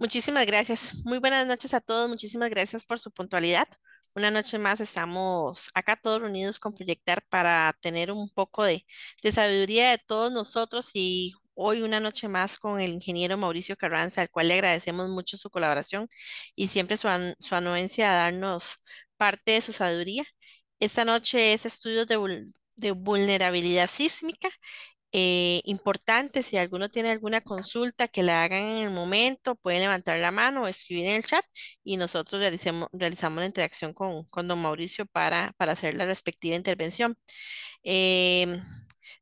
Muchísimas gracias. Muy buenas noches a todos. Muchísimas gracias por su puntualidad. Una noche más estamos acá todos reunidos con Proyectar para tener un poco de sabiduría de todos nosotros y hoy una noche más con el ingeniero Mauricio Carranza, al cual le agradecemos mucho su colaboración y siempre su anuencia a darnos parte de su sabiduría. Esta noche es estudios de vulnerabilidad sísmica importante. Si alguno tiene alguna consulta que la hagan en el momento, pueden levantar la mano o escribir en el chat y nosotros realizamos la interacción con don Mauricio para hacer la respectiva intervención. Em,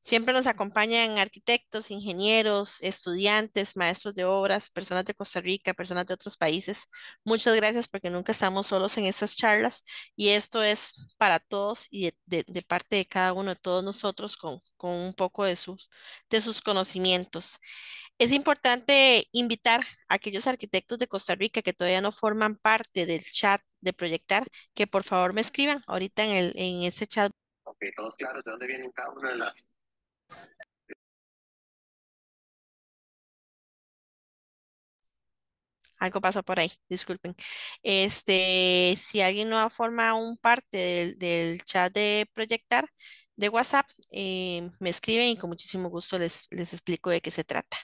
Siempre nos acompañan arquitectos, ingenieros, estudiantes, maestros de obras, personas de Costa Rica, personas de otros países. Muchas gracias porque nunca estamos solos en estas charlas y esto es para todos y de parte de cada uno de todos nosotros con un poco de sus conocimientos. Es importante invitar a aquellos arquitectos de Costa Rica que todavía no forman parte del chat de Proyectar, que por favor me escriban ahorita en ese chat. Ok, todos claros de dónde vienen cada una de las. Algo pasó por ahí, disculpen. Si alguien no forma un parte del chat de Proyectar de WhatsApp, me escriben y con muchísimo gusto les explico de qué se trata.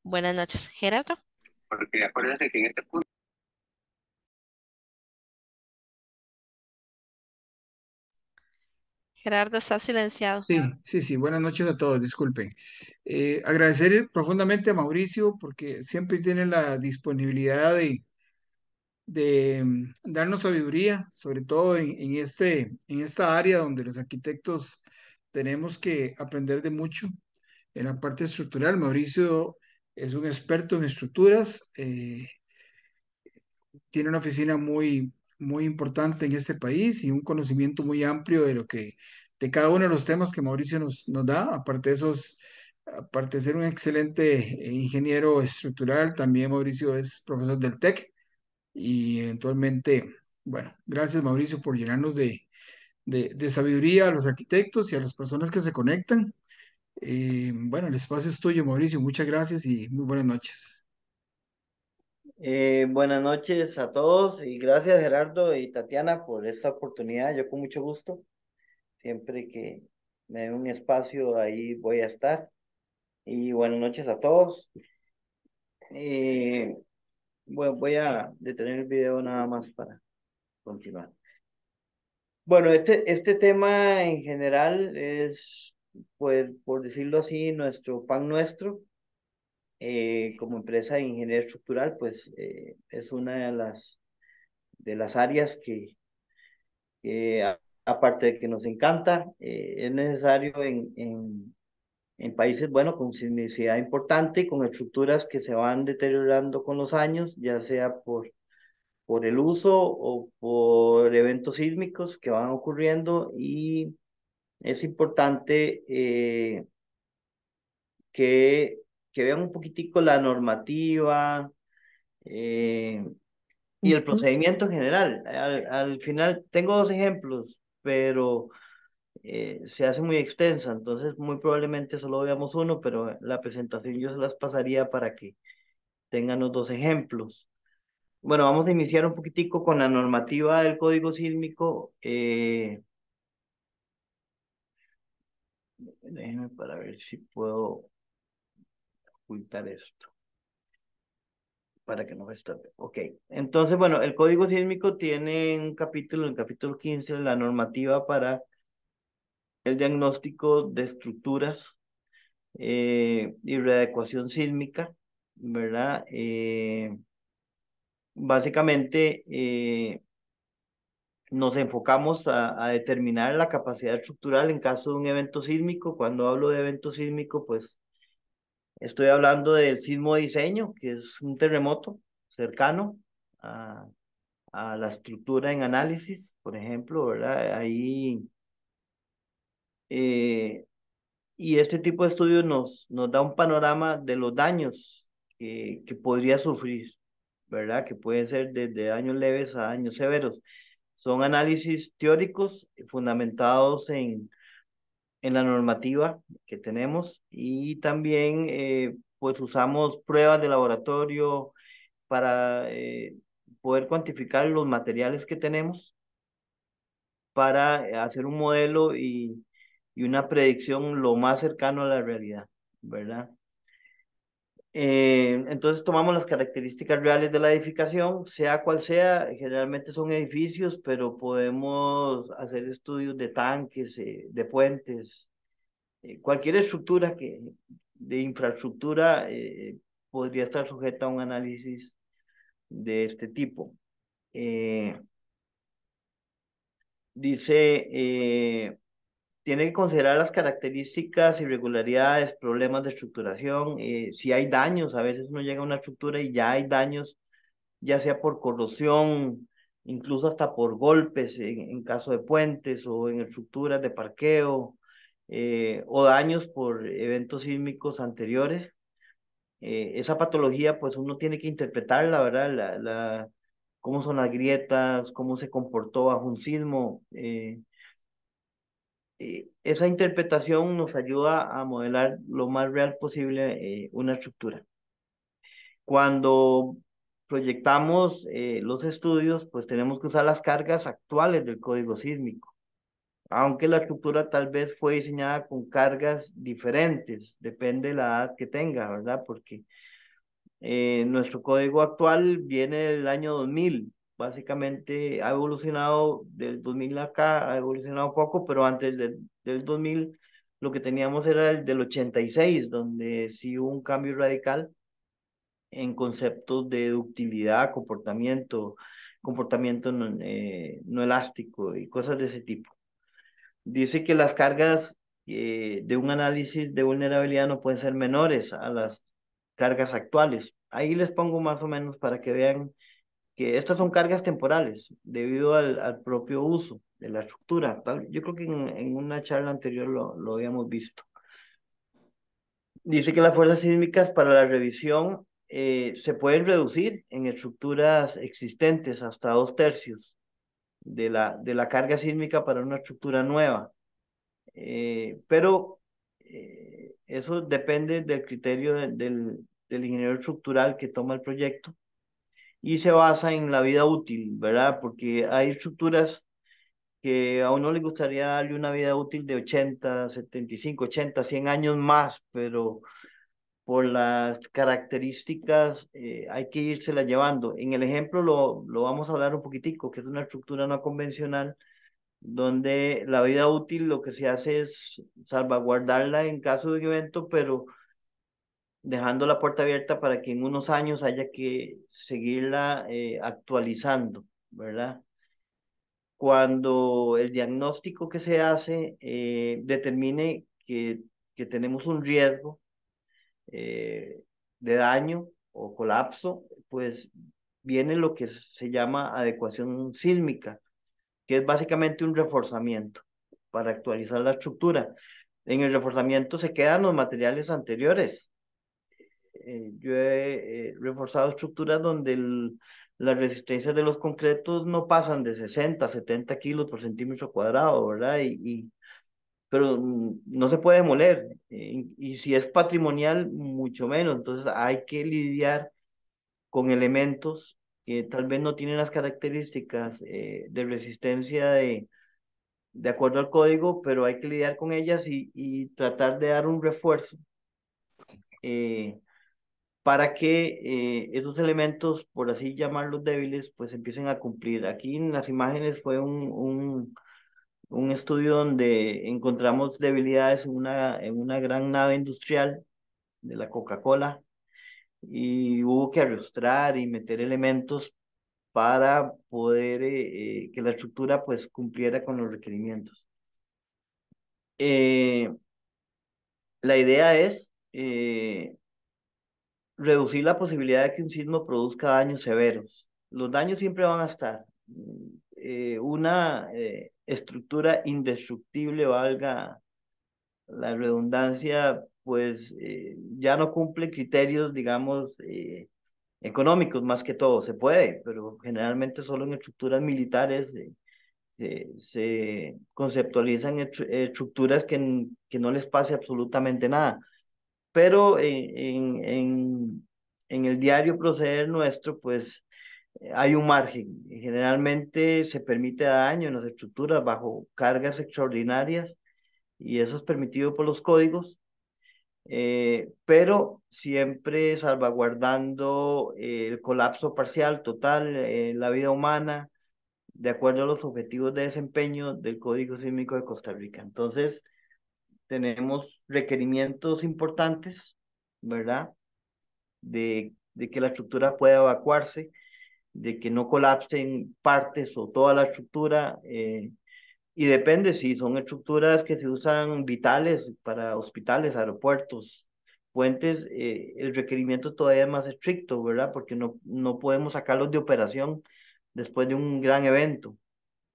Buenas noches, Gerardo. Porque acuérdense que en este punto. Gerardo está silenciado. Sí, buenas noches a todos, disculpen. Agradecer profundamente a Mauricio porque siempre tiene la disponibilidad de darnos sabiduría, sobre todo en esta área donde los arquitectos tenemos que aprender de mucho en la parte estructural. Mauricio es un experto en estructuras, tiene una oficina muy importante en este país y un conocimiento muy amplio de cada uno de los temas que Mauricio nos da. Aparte de ser un excelente ingeniero estructural, también Mauricio es profesor del TEC y eventualmente, bueno, gracias Mauricio por llenarnos de sabiduría a los arquitectos y a las personas que se conectan. Bueno, el espacio es tuyo, Mauricio. Muchas gracias y muy buenas noches. Buenas noches a todos y gracias Gerardo y Tatiana por esta oportunidad. Yo con mucho gusto, siempre que me den un espacio ahí voy a estar. Y buenas noches a todos. Eh, voy a detener el video nada más para continuar. Bueno, este tema en general es, pues, por decirlo así, nuestro pan nuestro. Como empresa de ingeniería estructural, pues es una de las áreas que aparte de que nos encanta, es necesario en países, bueno, con sismicidad importante y con estructuras que se van deteriorando con los años, ya sea por el uso o por eventos sísmicos que van ocurriendo y es importante que, que vean un poquitico la normativa eh, y el Listo. procedimiento en general. Al final, tengo dos ejemplos, pero se hace muy extensa, entonces muy probablemente solo veamos uno, pero la presentación yo se las pasaría para que tengan los dos ejemplos. Bueno, vamos a iniciar un poquitico con la normativa del Código Sísmico. Déjenme para ver si puedo ocultar esto, para que no me estorbe. Ok, entonces, bueno, el Código Sísmico tiene un capítulo, el capítulo 15 la normativa para el diagnóstico de estructuras y readecuación sísmica, ¿verdad? Básicamente nos enfocamos a determinar la capacidad estructural en caso de un evento sísmico. Cuando hablo de evento sísmico, pues estoy hablando del sismo de diseño, que es un terremoto cercano a, a la estructura en análisis, por ejemplo, ¿verdad? Ahí, eh, y este tipo de estudios nos da un panorama de los daños que podría sufrir, ¿verdad? Que pueden ser desde daños leves a daños severos. Son análisis teóricos fundamentados en la normativa que tenemos y también pues usamos pruebas de laboratorio, para poder cuantificar los materiales que tenemos para hacer un modelo y una predicción lo más cercano a la realidad, ¿verdad? Entonces tomamos las características reales de la edificación, sea cual sea, generalmente son edificios, pero podemos hacer estudios de tanques, de puentes, cualquier estructura de infraestructura podría estar sujeta a un análisis de este tipo. Dice, tiene que considerar las características, irregularidades, problemas de estructuración, si hay daños, a veces uno llega a una estructura y ya hay daños, ya sea por corrosión, incluso hasta por golpes en caso de puentes o en estructuras de parqueo, o daños por eventos sísmicos anteriores. Esa patología, pues uno tiene que interpretarla, ¿verdad? Cómo son las grietas, cómo se comportó bajo un sismo. Esa interpretación nos ayuda a modelar lo más real posible una estructura. Cuando proyectamos los estudios, pues tenemos que usar las cargas actuales del código sísmico, aunque la estructura tal vez fue diseñada con cargas diferentes, depende de la edad que tenga, ¿verdad? Porque nuestro código actual viene del año 2000. Básicamente ha evolucionado del 2000 acá, ha evolucionado poco, pero antes del 2000 lo que teníamos era el del 86, donde sí hubo un cambio radical en conceptos de ductilidad, comportamiento no elástico y cosas de ese tipo. Dice que las cargas de un análisis de vulnerabilidad no pueden ser menores a las cargas actuales. Ahí les pongo más o menos para que vean que estas son cargas temporales debido al propio uso de la estructura. Yo creo que en una charla anterior lo habíamos visto. Dice que las fuerzas sísmicas para la revisión se pueden reducir en estructuras existentes hasta 2/3 de la carga sísmica para una estructura nueva. Pero eso depende del criterio del ingeniero estructural que toma el proyecto y se basa en la vida útil, ¿verdad? Porque hay estructuras que a uno le gustaría darle una vida útil de 80, 75, 80, 100 años más, pero por las características hay que írsela llevando. En el ejemplo lo vamos a hablar un poquitico, que es una estructura no convencional donde la vida útil lo que se hace es salvaguardarla en caso de un evento, pero dejando la puerta abierta para que en unos años haya que seguirla actualizando, ¿verdad? Cuando el diagnóstico que se hace determine que tenemos un riesgo eh, de daño o colapso, pues viene lo que se llama adecuación sísmica, que es básicamente un reforzamiento para actualizar la estructura. En el reforzamiento se quedan los materiales anteriores. Yo he reforzado estructuras donde las resistencias de los concretos no pasan de 60, 70 kilos por centímetro cuadrado, ¿verdad? Pero no se puede demoler. Y si es patrimonial, mucho menos. Entonces hay que lidiar con elementos que tal vez no tienen las características de resistencia de acuerdo al código, pero hay que lidiar con ellas y tratar de dar un refuerzo eh, para que esos elementos, por así llamarlos débiles, pues empiecen a cumplir. Aquí en las imágenes fue un estudio donde encontramos debilidades en una gran nave industrial de la Coca-Cola y hubo que arrastrar y meter elementos para poder que la estructura pues cumpliera con los requerimientos. Eh, la idea es reducir la posibilidad de que un sismo produzca daños severos. Los daños siempre van a estar. Una estructura indestructible, valga la redundancia, pues ya no cumple criterios, digamos, económicos más que todo. Se puede, pero generalmente solo en estructuras militares se conceptualizan estructuras que no les pase absolutamente nada. Pero en el diario proceder nuestro, pues hay un margen. Generalmente se permite daño en las estructuras bajo cargas extraordinarias y eso es permitido por los códigos, pero siempre salvaguardando el colapso parcial, total, la vida humana, de acuerdo a los objetivos de desempeño del Código Sísmico de Costa Rica. Entonces, tenemos requerimientos importantes, ¿verdad? De que la estructura pueda evacuarse, de que no colapsen partes o toda la estructura, y depende si son estructuras que se usan vitales para hospitales, aeropuertos, puentes, el requerimiento todavía es más estricto, ¿verdad? Porque no podemos sacarlos de operación después de un gran evento.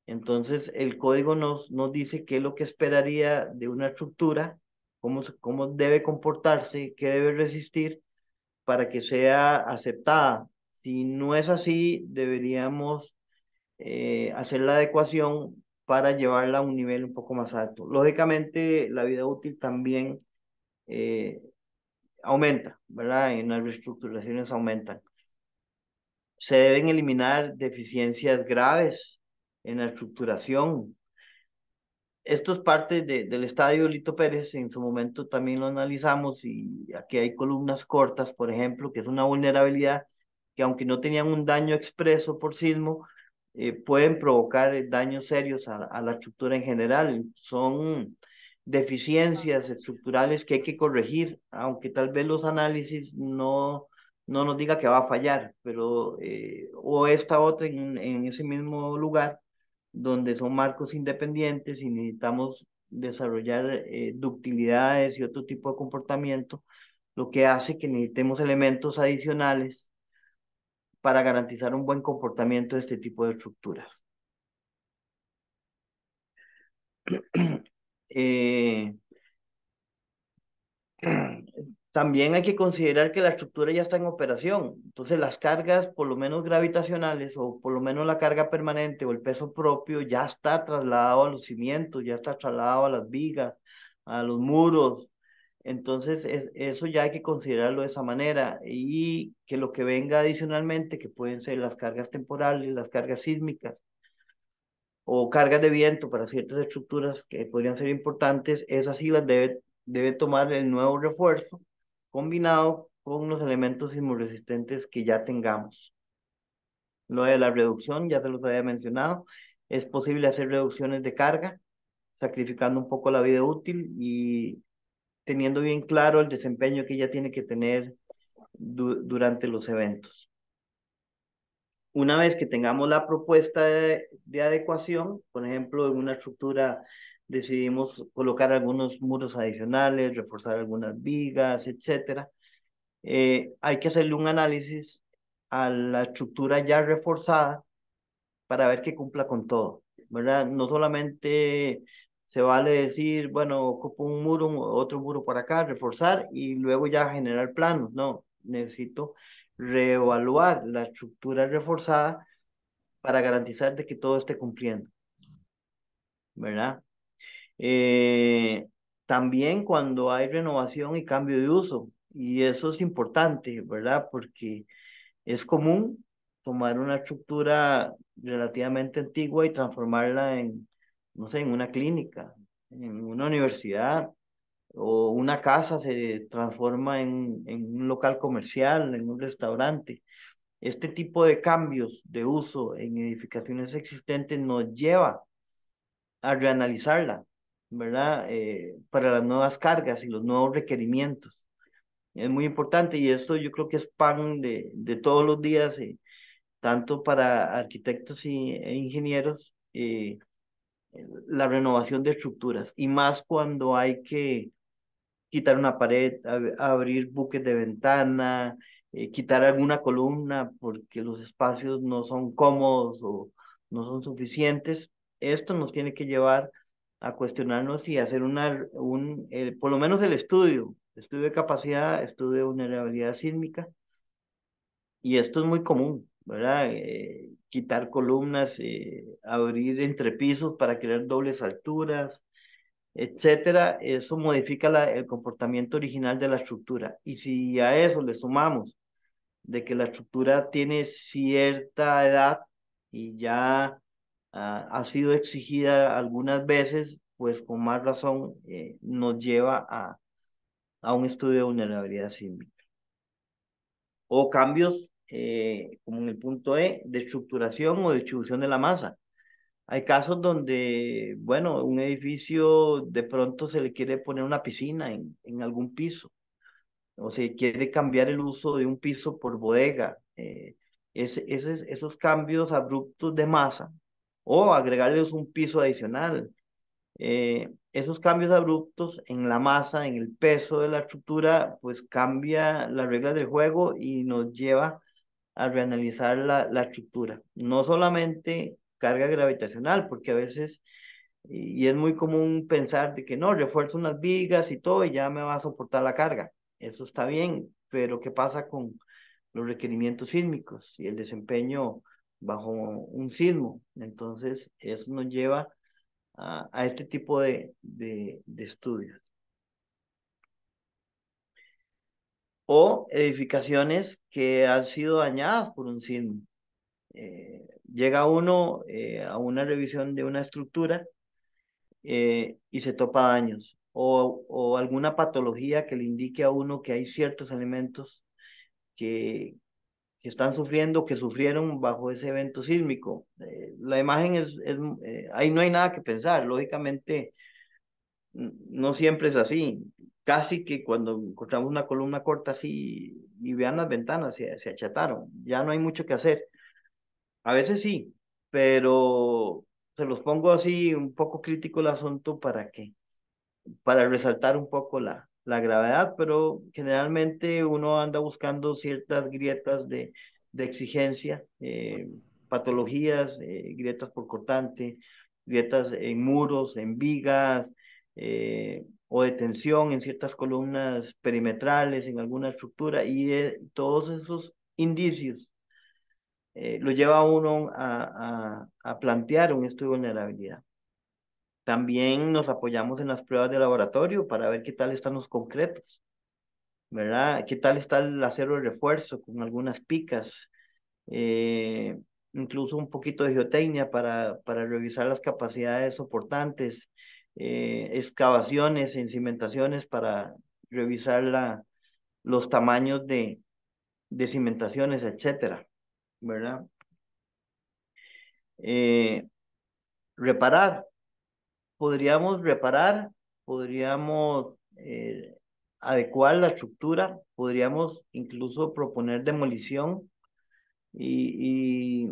Entonces, el código nos dice qué es lo que esperaría de una estructura, cómo debe comportarse, qué debe resistir para que sea aceptada. Si no es así, deberíamos hacer la adecuación para llevarla a un nivel un poco más alto. Lógicamente, la vida útil también eh, aumenta, ¿verdad? En las reestructuraciones aumentan. Se deben eliminar deficiencias graves en la estructuración. Esto es parte del estadio Lito Pérez, en su momento también lo analizamos y aquí hay columnas cortas, por ejemplo, que es una vulnerabilidad que aunque no tenían un daño expreso por sismo, pueden provocar daños serios a la estructura en general. Son deficiencias estructurales que hay que corregir, aunque tal vez los análisis no nos diga que va a fallar, pero o esta otra en ese mismo lugar donde son marcos independientes y necesitamos desarrollar ductilidades y otro tipo de comportamiento, lo que hace que necesitemos elementos adicionales para garantizar un buen comportamiento de este tipo de estructuras. Eh, También hay que considerar que la estructura ya está en operación. Entonces, las cargas, por lo menos gravitacionales, o por lo menos la carga permanente o el peso propio, ya está trasladado a los cimientos, ya está trasladado a las vigas, a los muros. Entonces, eso ya hay que considerarlo de esa manera. Y que lo que venga adicionalmente, que pueden ser las cargas temporales, las cargas sísmicas, o cargas de viento para ciertas estructuras que podrían ser importantes, esas sí las debe tomar el nuevo refuerzo combinado con los elementos sismoresistentes que ya tengamos. Lo de la reducción, ya se los había mencionado, es posible hacer reducciones de carga, sacrificando un poco la vida útil y teniendo bien claro el desempeño que ella tiene que tener durante los eventos. Una vez que tengamos la propuesta de adecuación, por ejemplo, en una estructura decidimos colocar algunos muros adicionales, reforzar algunas vigas, etcétera, hay que hacerle un análisis a la estructura ya reforzada para ver que cumpla con todo, ¿verdad? No solamente se vale decir, bueno, ocupo un muro, otro muro por acá, reforzar y luego ya generar planos, no, necesito reevaluar la estructura reforzada para garantizar de que todo esté cumpliendo, ¿verdad? Eh, También cuando hay renovación y cambio de uso, y eso es importante, ¿verdad? Porque es común tomar una estructura relativamente antigua y transformarla en, no sé, en una clínica, en una universidad, o una casa se transforma en un local comercial, en un restaurante. Este tipo de cambios de uso en edificaciones existentes nos lleva a reanalizarla, ¿verdad? Para las nuevas cargas y los nuevos requerimientos. Es muy importante y esto yo creo que es pan de todos los días, tanto para arquitectos e ingenieros, la renovación de estructuras y más cuando hay que quitar una pared, abrir buques de ventana, quitar alguna columna porque los espacios no son cómodos o no son suficientes. Esto nos tiene que llevar a cuestionarnos y hacer por lo menos el estudio de capacidad, estudio de vulnerabilidad sísmica, y esto es muy común, ¿verdad? Quitar columnas, abrir entrepisos para crear dobles alturas, etcétera, eso modifica el comportamiento original de la estructura. Y si a eso le sumamos de que la estructura tiene cierta edad y ya ha sido exigida algunas veces, pues con más razón nos lleva a un estudio de vulnerabilidad sísmica. O cambios, como en el punto E, de estructuración o distribución de la masa. Hay casos donde, bueno, un edificio de pronto se le quiere poner una piscina en algún piso, o se quiere cambiar el uso de un piso por bodega. Esos cambios abruptos de masa o agregarles un piso adicional. Esos cambios abruptos en la masa, en el peso de la estructura, pues cambia las reglas del juego y nos lleva a reanalizar la estructura. No solamente carga gravitacional, porque a veces, y es muy común pensar de que no, refuerzo unas vigas y todo y ya me va a soportar la carga. Eso está bien, pero ¿qué pasa con los requerimientos sísmicos y el desempeño bajo un sismo? Entonces, eso nos lleva a este tipo de estudios. O edificaciones que han sido dañadas por un sismo. Llega uno a una revisión de una estructura y se topa daños o alguna patología que le indique a uno que hay ciertos elementos que están sufriendo, que sufrieron bajo ese evento sísmico. La imagen ahí no hay nada que pensar, lógicamente no siempre es así. Casi que cuando encontramos una columna corta así y vean las ventanas, se achataron, ya no hay mucho que hacer. A veces sí, pero se los pongo así un poco crítico el asunto para resaltar un poco la gravedad, pero generalmente uno anda buscando ciertas grietas de exigencia, patologías, grietas por cortante, grietas en muros, en vigas, o de tensión en ciertas columnas perimetrales, en alguna estructura, y todos esos indicios lo lleva a uno a plantear un estudio de vulnerabilidad. También nos apoyamos en las pruebas de laboratorio para ver qué tal están los concretos, ¿verdad? ¿Qué tal está el acero de refuerzo con algunas picas? Eh, Incluso un poquito de geotecnia para revisar las capacidades soportantes, excavaciones, cimentaciones para revisar los tamaños de cimentaciones, etcétera, ¿verdad? Eh, Reparar. Podríamos reparar, podríamos adecuar la estructura, podríamos incluso proponer demolición y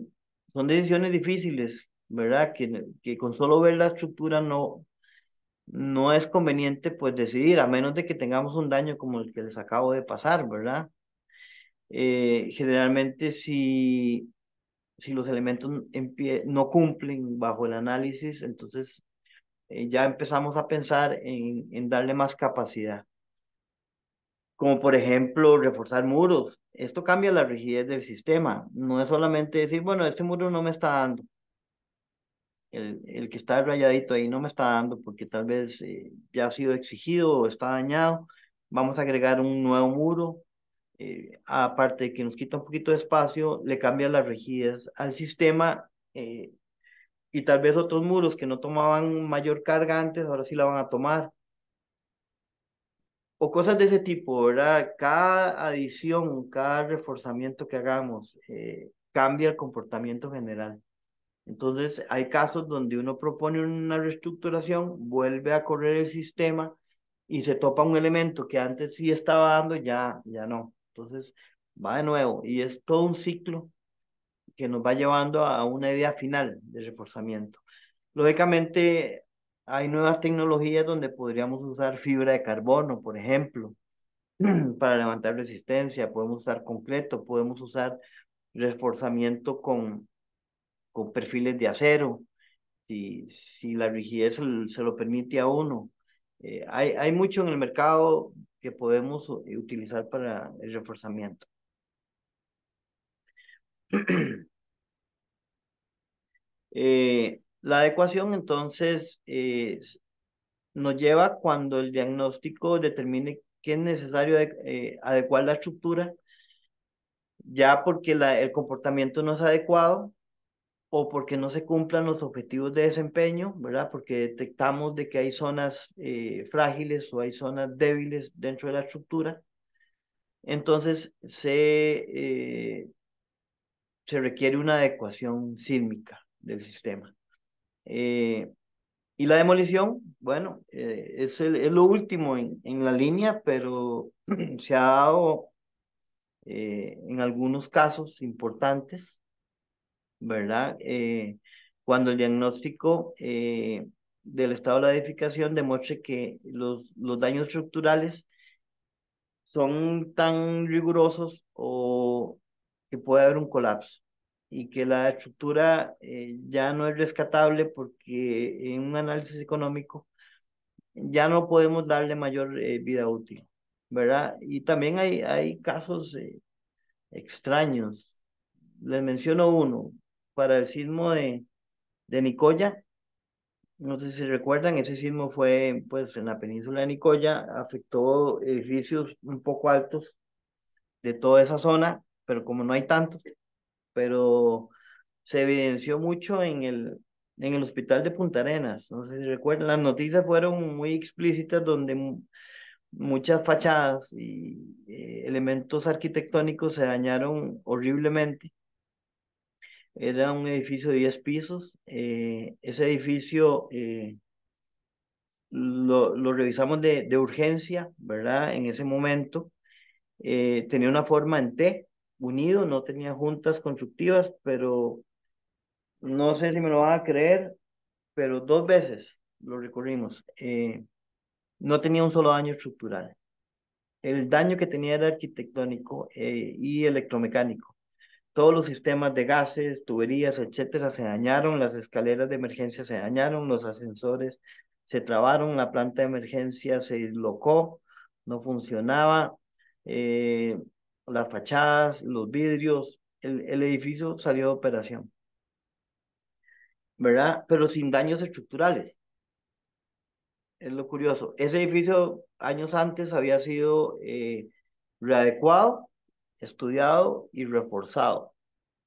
son decisiones difíciles, ¿verdad? Que con solo ver la estructura no es conveniente pues decidir, a menos de que tengamos un daño como el que les acabo de pasar, ¿verdad? Generalmente si los elementos en pie no cumplen bajo el análisis, entonces ya empezamos a pensar en darle más capacidad, como por ejemplo reforzar muros. Esto cambia la rigidez del sistema. No es solamente decir, bueno, este muro no me está dando, el que está rayadito ahí no me está dando porque tal vez ya ha sido exigido o está dañado. Vamos a agregar un nuevo muro. Aparte de que nos quita un poquito de espacio, le cambia la rigidez al sistema. Y tal vez otros muros que no tomaban mayor carga antes, ahora sí la van a tomar. O cosas de ese tipo, ¿verdad? Cada adición, cada reforzamiento que hagamos cambia el comportamiento general. Entonces, hay casos donde uno propone una reestructuración, vuelve a correr el sistema y se topa un elemento que antes sí estaba dando, ya no. Entonces, va de nuevo y es todo un ciclo que nos va llevando a una idea final de reforzamiento. Lógicamente, hay nuevas tecnologías donde podríamos usar fibra de carbono, por ejemplo, para levantar resistencia, podemos usar concreto, podemos usar reforzamiento con perfiles de acero, si la rigidez se lo permite a uno. Hay mucho en el mercado que podemos utilizar para el reforzamiento. La adecuación entonces nos lleva cuando el diagnóstico determine que es necesario adecuar la estructura ya porque el comportamiento no es adecuado o porque no se cumplan los objetivos de desempeño, ¿verdad? Porque detectamos de que hay zonas frágiles o hay zonas débiles dentro de la estructura. Entonces se requiere una adecuación sísmica del sistema. Y la demolición, bueno, es lo último en la línea, pero se ha dado en algunos casos importantes, ¿verdad? Cuando el diagnóstico del estado de la edificación demuestre que los daños estructurales son tan rigurosos o que puede haber un colapso y que la estructura ya no es rescatable porque en un análisis económico ya no podemos darle mayor vida útil, ¿verdad? Y también hay casos extraños. Les menciono uno. Para el sismo de Nicoya, no sé si recuerdan, ese sismo fue pues en la península de Nicoya, afectó edificios un poco altos de toda esa zona, pero como no hay tantos, pero se evidenció mucho en el hospital de Punta Arenas. No sé si recuerdan, las noticias fueron muy explícitas donde muchas fachadas y elementos arquitectónicos se dañaron horriblemente. Era un edificio de 10 pisos. Ese edificio lo revisamos de urgencia, ¿verdad? En ese momento. Tenía una forma en T, unido, no tenía juntas constructivas, pero no sé si me lo van a creer, pero 2 veces lo recorrimos. No tenía un solo daño estructural. El daño que tenía era arquitectónico y electromecánico. Todos los sistemas de gases, tuberías, etcétera, se dañaron, las escaleras de emergencia se dañaron, los ascensores se trabaron, la planta de emergencia se dislocó, no funcionaba, eh, las fachadas, los vidrios, el edificio salió de operación, ¿verdad? Pero sin daños estructurales. Es lo curioso. Ese edificio años antes había sido readecuado, estudiado y reforzado,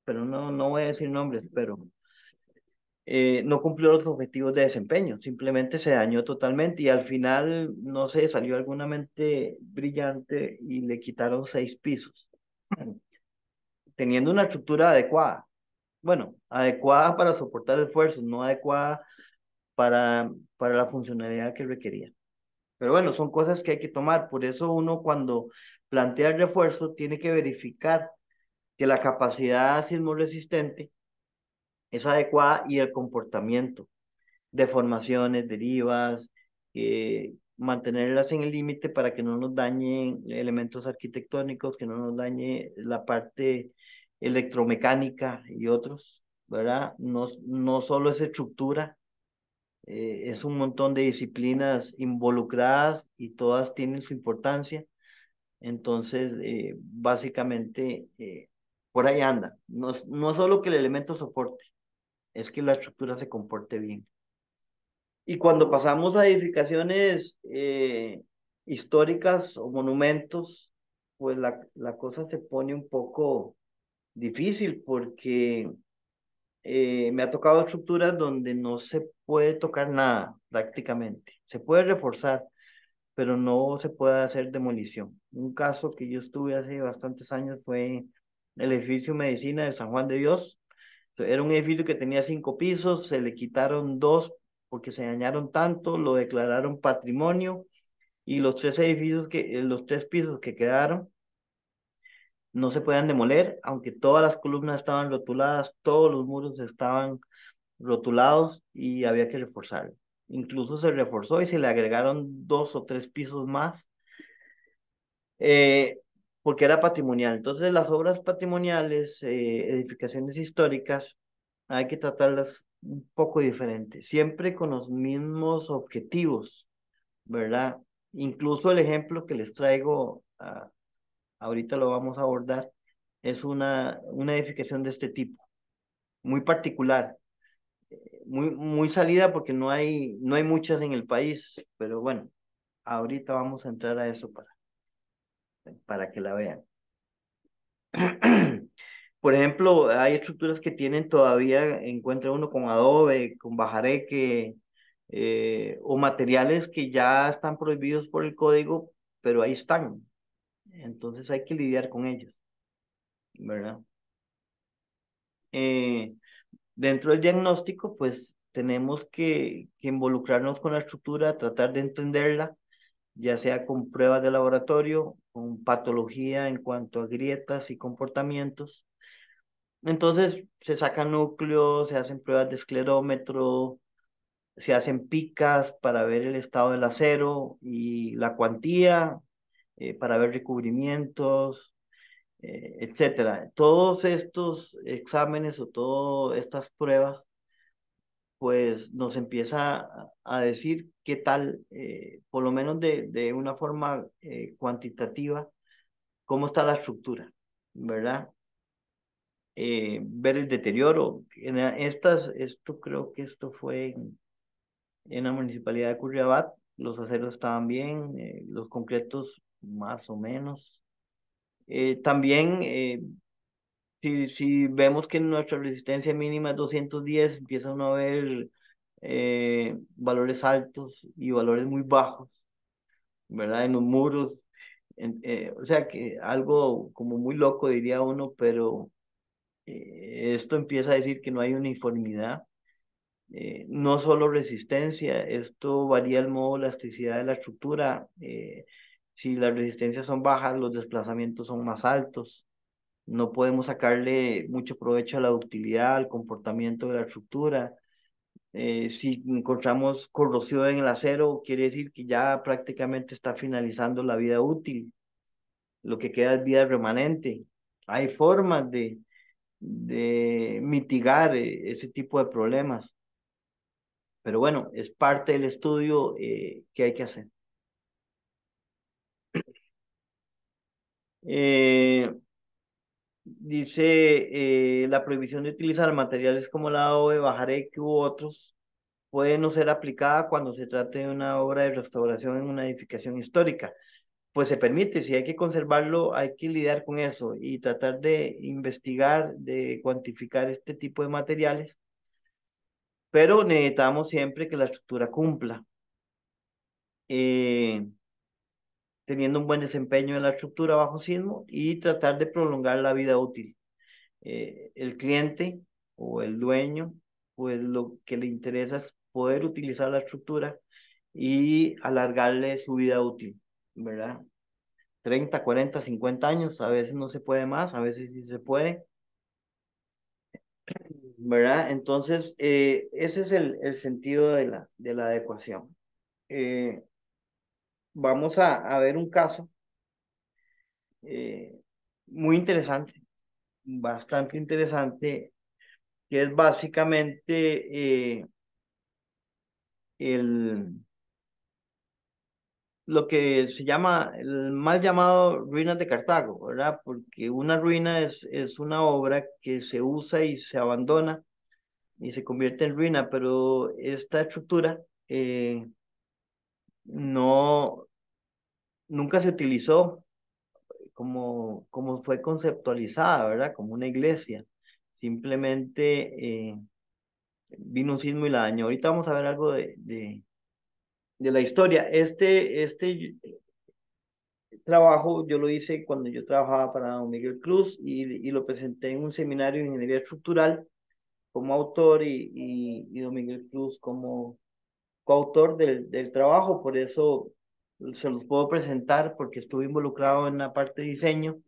pero no voy a decir nombres, pero no cumplió los objetivos de desempeño, simplemente se dañó totalmente y al final, no sé, salió alguna mente brillante y le quitaron 6 pisos, teniendo una estructura adecuada. Bueno, adecuada para soportar esfuerzos, no adecuada para la funcionalidad que requería. Pero bueno, son cosas que hay que tomar. Por eso uno cuando plantea el refuerzo tiene que verificar que la capacidad sismo resistente es adecuada y el comportamiento, deformaciones, derivas, mantenerlas en el límite para que no nos dañen elementos arquitectónicos, que no nos dañe la parte electromecánica y otros, ¿verdad? No solo es estructura, es un montón de disciplinas involucradas y todas tienen su importancia. Entonces, básicamente, por ahí anda. No solo que el elemento soporte, es que la estructura se comporte bien. Y cuando pasamos a edificaciones históricas o monumentos, pues la cosa se pone un poco difícil porque me ha tocado estructuras donde no se puede tocar nada prácticamente. Se puede reforzar, pero no se puede hacer demolición. Un caso que yo estuve hace bastantes años fue el edificio Medicina de San Juan de Dios. Era un edificio que tenía 5 pisos, se le quitaron 2 porque se dañaron tanto, lo declararon patrimonio y los 3 pisos que quedaron no se podían demoler, aunque todas las columnas estaban rotuladas, todos los muros estaban rotulados y había que reforzarlo. Incluso se reforzó y se le agregaron 2 o 3 pisos más eh, porque era patrimonial. Entonces las obras patrimoniales, edificaciones históricas, hay que tratarlas un poco diferente, siempre con los mismos objetivos, ¿verdad? Incluso el ejemplo que les traigo, ahorita lo vamos a abordar, es una edificación de este tipo, muy particular, muy salida porque no hay muchas en el país, pero bueno, ahorita vamos a entrar a eso para que la vean. Por ejemplo, hay estructuras que tienen todavía, encuentra uno con adobe, con bajareque, o materiales que ya están prohibidos por el código, pero ahí están. Entonces hay que lidiar con ellos, ¿verdad? Eh, Dentro del diagnóstico, pues tenemos que involucrarnos con la estructura, tratar de entenderla, ya sea con pruebas de laboratorio, con patología en cuanto a grietas y comportamientos. Entonces se sacan núcleos, se hacen pruebas de esclerómetro, se hacen picas para ver el estado del acero y la cuantía, para ver recubrimientos, etcétera. Todos estos exámenes o todas estas pruebas, pues nos empieza a decir qué tal, por lo menos de una forma cuantitativa, cómo está la estructura, ¿verdad? Ver el deterioro. Esto creo que esto fue en la municipalidad de Curriabat, los aceros estaban bien, los concretos más o menos. También, si vemos que nuestra resistencia mínima es 210, empieza uno a ver valores altos y valores muy bajos, ¿verdad? En los muros. O sea que algo como muy loco diría uno, pero esto empieza a decir que no hay uniformidad. No solo resistencia, esto varía el modo de elasticidad de la estructura. Si las resistencias son bajas, los desplazamientos son más altos. No podemos sacarle mucho provecho a la ductilidad, al comportamiento de la estructura. Si encontramos corrosión en el acero, quiere decir que ya prácticamente está finalizando la vida útil. Lo que queda es vida remanente. Hay formas de mitigar ese tipo de problemas. Pero bueno, es parte del estudio que hay que hacer. Eh, Dice, la prohibición de utilizar materiales como la adobe, bajareque u otros puede no ser aplicada cuando se trate de una obra de restauración en una edificación histórica. Pues se permite, si hay que conservarlo, hay que lidiar con eso y tratar de investigar, de cuantificar este tipo de materiales, pero necesitamos siempre que la estructura cumpla. Eh, Teniendo un buen desempeño en la estructura bajo sismo y tratar de prolongar la vida útil. El cliente o el dueño, pues lo que le interesa es poder utilizar la estructura y alargarle su vida útil, ¿verdad? 30, 40, 50 años, a veces no se puede más, a veces sí se puede, ¿verdad? Entonces, ese es el sentido de la adecuación. Eh, Vamos a ver un caso eh, muy interesante, bastante interesante, que es básicamente el, lo que se llama el mal llamado ruinas de Cartago, ¿verdad? Porque una ruina es una obra que se usa y se abandona y se convierte en ruina, pero esta estructura no, nunca se utilizó como fue conceptualizada, ¿verdad? Como una iglesia. Simplemente vino un sismo y la dañó. Ahorita vamos a ver algo de la historia. Este trabajo yo lo hice cuando yo trabajaba para Don Miguel Cruz y lo presenté en un seminario de ingeniería estructural como autor y Don Miguel Cruz como coautor del trabajo. Por eso se los puedo presentar porque estuve involucrado en la parte de diseño,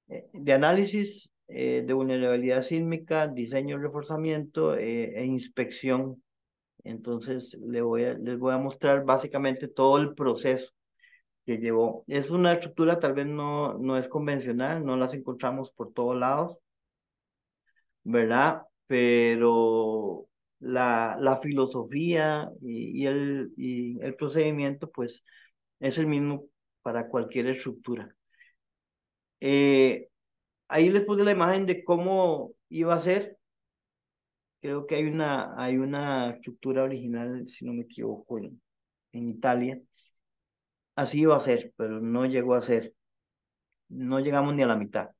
de análisis de vulnerabilidad sísmica, diseño y reforzamiento e inspección. Entonces les voy a mostrar básicamente todo el proceso que llevó. Es una estructura tal vez no es convencional, no las encontramos por todos lados, ¿verdad? Pero la filosofía y el procedimiento, pues, es el mismo para cualquier estructura. Ahí les puse la imagen de cómo iba a ser. Creo que hay una estructura original, si no me equivoco, en Italia. Así iba a ser, pero no llegó a ser. No llegamos ni a la mitad.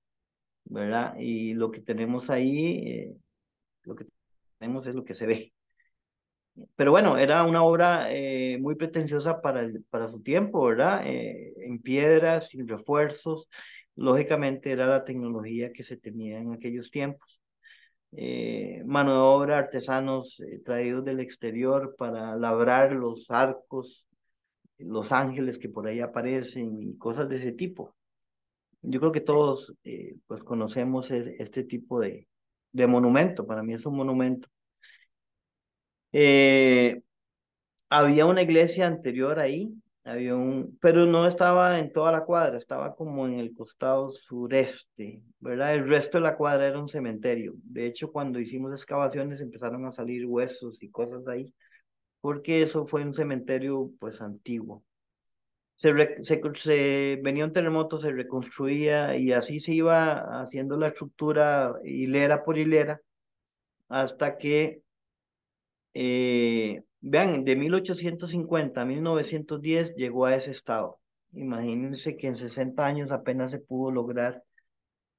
¿verdad? Y lo que tenemos ahí, lo que tenemos es lo que se ve. Pero bueno, era una obra muy pretenciosa para su tiempo, ¿verdad? En piedra, sin refuerzos. Lógicamente era la tecnología que se tenía en aquellos tiempos. Mano de obra, artesanos traídos del exterior para labrar los arcos, los ángeles que por ahí aparecen y cosas de ese tipo. Yo creo que todos pues conocemos este tipo de monumento. Para mí es un monumento. Eh, Había una iglesia anterior ahí, pero no estaba en toda la cuadra, estaba como en el costado sureste, ¿verdad? El resto de la cuadra era un cementerio. De hecho, cuando hicimos excavaciones empezaron a salir huesos y cosas ahí, porque eso fue un cementerio pues antiguo. Venía un terremoto, se reconstruía y así se iba haciendo la estructura hilera por hilera hasta que vean, de 1850 a 1910 llegó a ese estado. Imagínense que en 60 años apenas se pudo lograr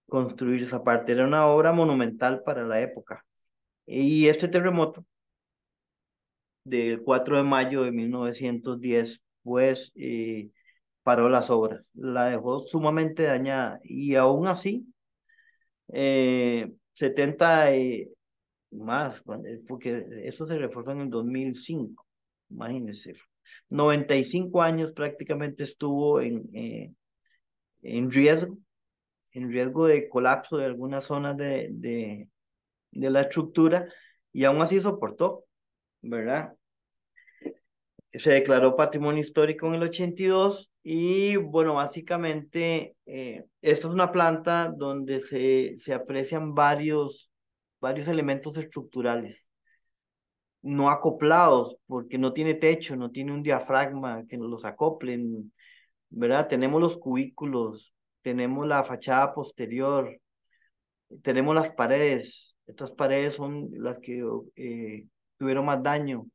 construir esa parte. Era una obra monumental para la época. Y este terremoto del 4 de mayo de 1910, pues paró las obras. La dejó sumamente dañada. Y aún así, 70 más, porque eso se reforzó en el 2005, imagínense. 95 años prácticamente estuvo en riesgo, en riesgo de colapso de algunas zonas de la estructura y aún así soportó, ¿verdad? Se declaró patrimonio histórico en el 82 y bueno, básicamente esta es una planta donde se aprecian varios elementos estructurales no acoplados, porque no tiene techo, no tiene un diafragma que nos los acoplen, ¿verdad? Tenemos los cubículos, tenemos la fachada posterior, tenemos las paredes. Estas paredes son las que tuvieron más daño.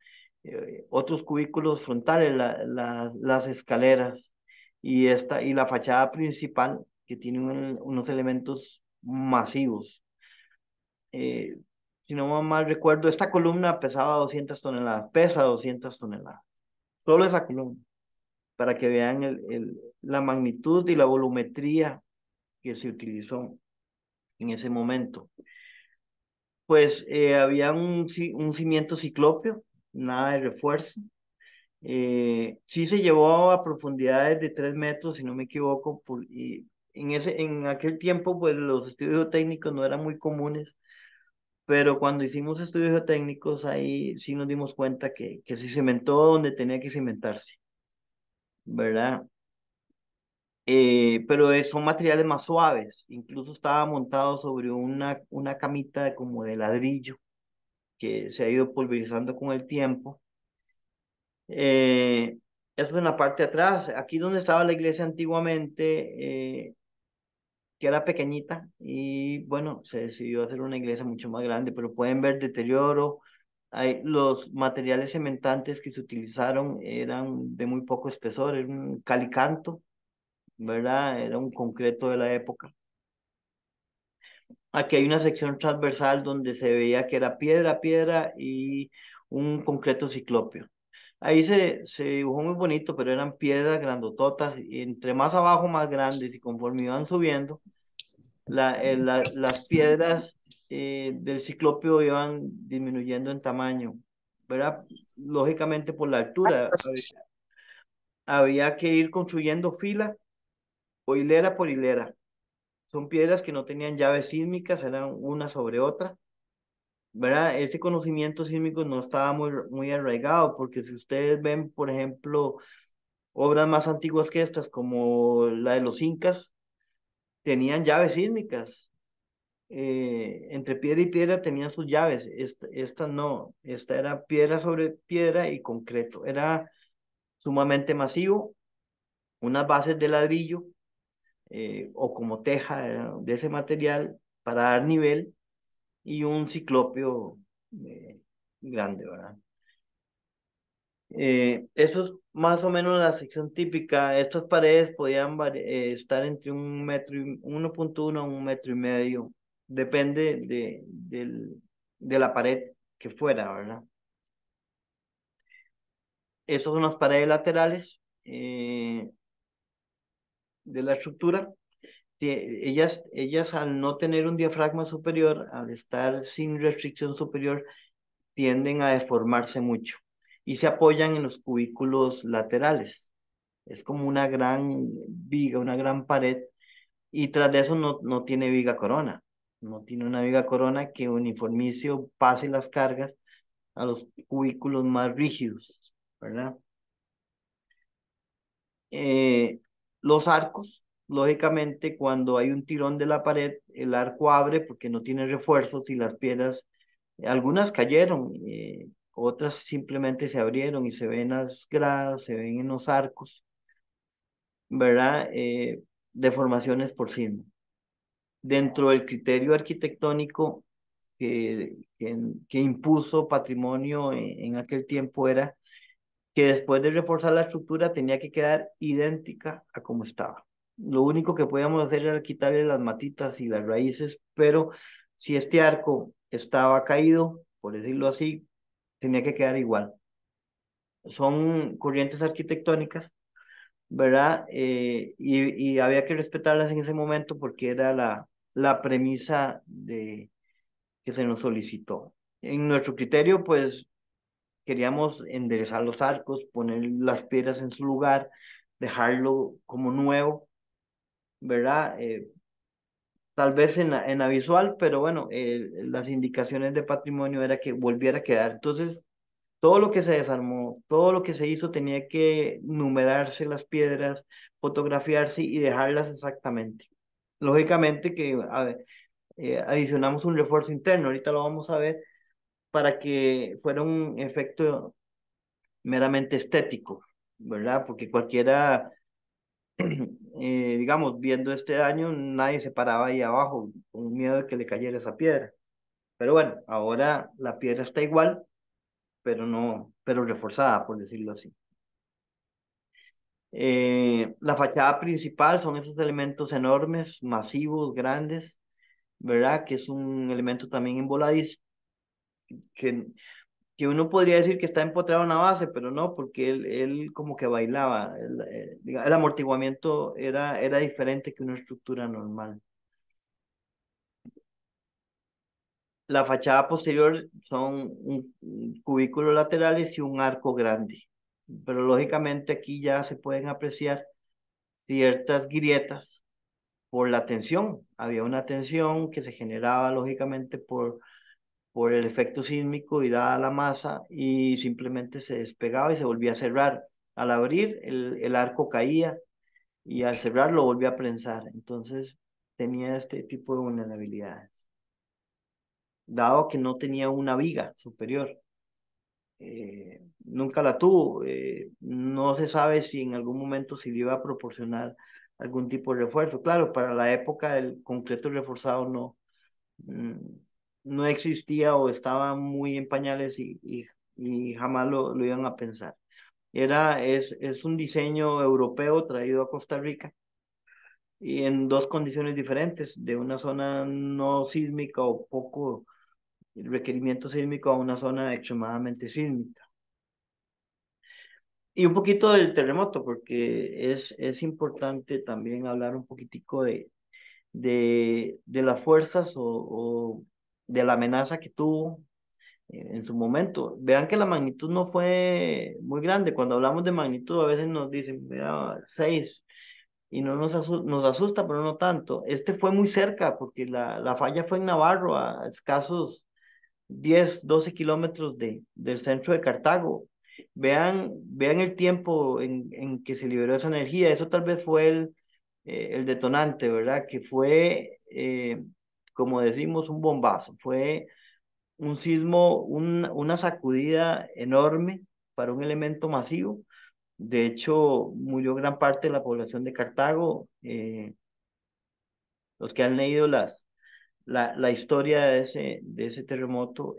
Otros cubículos frontales, las escaleras y la fachada principal que tiene unos elementos masivos. Eh, si no mal recuerdo, esta columna pesaba 200 toneladas, pesa 200 toneladas, solo esa columna, para que vean la magnitud y la volumetría que se utilizó en ese momento. Pues había un cimiento ciclópeo, nada de refuerzo. Sí se llevó a profundidades de 3 metros, si no me equivoco, y en aquel tiempo, pues los estudios técnicos no eran muy comunes. Pero cuando hicimos estudios geotécnicos, ahí sí nos dimos cuenta que se cimentó donde tenía que cimentarse, ¿verdad? Pero son materiales más suaves. Incluso estaba montado sobre una camita como de ladrillo que se ha ido pulverizando con el tiempo. Eh, Eso es en la parte de atrás. Aquí donde estaba la iglesia antiguamente, que era pequeñita, y bueno, se decidió hacer una iglesia mucho más grande, pero pueden ver deterioro. Los materiales cementantes que se utilizaron eran de muy poco espesor, era un calicanto, ¿verdad? Era un concreto de la época. Aquí hay una sección transversal donde se veía que era piedra, piedra y un concreto ciclópeo. Ahí se dibujó muy bonito, pero eran piedras grandototas, y entre más abajo más grandes, y conforme iban subiendo, las piedras del ciclopio iban disminuyendo en tamaño, ¿verdad? Lógicamente por la altura. Había que ir construyendo fila o hilera por hilera. Son piedras que no tenían llaves sísmicas, eran una sobre otra, ¿verdad? Este conocimiento sísmico no estaba muy arraigado, porque si ustedes ven, por ejemplo, obras más antiguas que estas, como la de los incas, tenían llaves sísmicas. Entre piedra y piedra tenían sus llaves. Esta no, esta era piedra sobre piedra y concreto. Era sumamente masivo, unas bases de ladrillo o como teja de ese material para dar nivel y un ciclopio grande, ¿verdad? Eso es más o menos la sección típica. Estas paredes podían estar entre 1.1 a 1,5 metros, depende de la pared que fuera, ¿verdad? Estas son las paredes laterales de la estructura. Ellas al no tener un diafragma superior, al estar sin restricción superior, tienden a deformarse mucho y se apoyan en los cubículos laterales. Es como una gran viga, una gran pared, y tras de eso no tiene viga corona. No tiene una viga corona que uniformice o pase las cargas a los cubículos más rígidos, ¿verdad? Los arcos, lógicamente, cuando hay un tirón de la pared, el arco abre porque no tiene refuerzos y las piedras, algunas cayeron, otras simplemente se abrieron y se ven las gradas, se ven en los arcos, ¿verdad? Deformaciones por sí. Dentro del criterio arquitectónico que impuso Patrimonio en aquel tiempo era que después de reforzar la estructura tenía que quedar idéntica a como estaba. Lo único que podíamos hacer era quitarle las matitas y las raíces, pero si este arco estaba caído, por decirlo así, tenía que quedar igual. Son corrientes arquitectónicas, ¿verdad? Y había que respetarlas en ese momento porque era la premisa que se nos solicitó. En nuestro criterio, pues queríamos enderezar los arcos, poner las piedras en su lugar, dejarlo como nuevo, ¿verdad? Tal vez en la visual, pero bueno, las indicaciones de Patrimonio era que volviera a quedar. Entonces, todo lo que se desarmó, todo lo que se hizo tenía que numerarse las piedras, fotografiarse y dejarlas exactamente. Lógicamente que adicionamos un refuerzo interno, ahorita lo vamos a ver, para que fuera un efecto meramente estético, ¿verdad? Porque cualquiera, digamos, viendo este daño, nadie se paraba ahí abajo con miedo de que le cayera esa piedra. Pero bueno, ahora la piedra está igual, pero no, pero reforzada, por decirlo así. La fachada principal son esos elementos enormes, masivos, grandes, ¿verdad? Que es un elemento también en voladizo, que que uno podría decir que está empotrado en la base, pero no, porque él como que bailaba. El amortiguamiento era diferente que una estructura normal. La fachada posterior son un cubículos laterales y un arco grande. Pero lógicamente aquí ya se pueden apreciar ciertas grietas por la tensión. Había una tensión que se generaba lógicamente por el efecto sísmico y dada la masa y simplemente se despegaba y se volvía a cerrar. Al abrir, el arco caía y al cerrar lo volvía a prensar. Entonces tenía este tipo de vulnerabilidades. Dado que no tenía una viga superior, nunca la tuvo. No se sabe si en algún momento se le iba a proporcionar algún tipo de refuerzo. Claro, para la época el concreto reforzado mm, no existía o estaba muy en pañales y jamás lo iban a pensar. Es un diseño europeo traído a Costa Rica y en dos condiciones diferentes, de una zona no sísmica o poco requerimiento sísmico a una zona extremadamente sísmica. Y un poquito del terremoto, porque es importante también hablar un poquitico de las fuerzas o de la amenaza que tuvo en su momento. Vean que la magnitud no fue muy grande. Cuando hablamos de magnitud, a veces nos dicen, mira, 6, y no nos asusta, pero no tanto. Este fue muy cerca, porque la falla fue en Navarro, a escasos 10 12 kilómetros del centro de Cartago. Vean el tiempo en que se liberó esa energía. Eso tal vez fue el detonante, ¿verdad? Que fue, como decimos, un bombazo. Fue un sismo, una sacudida enorme para un elemento masivo. De hecho, murió gran parte de la población de Cartago. Los que han leído la historia de ese terremoto,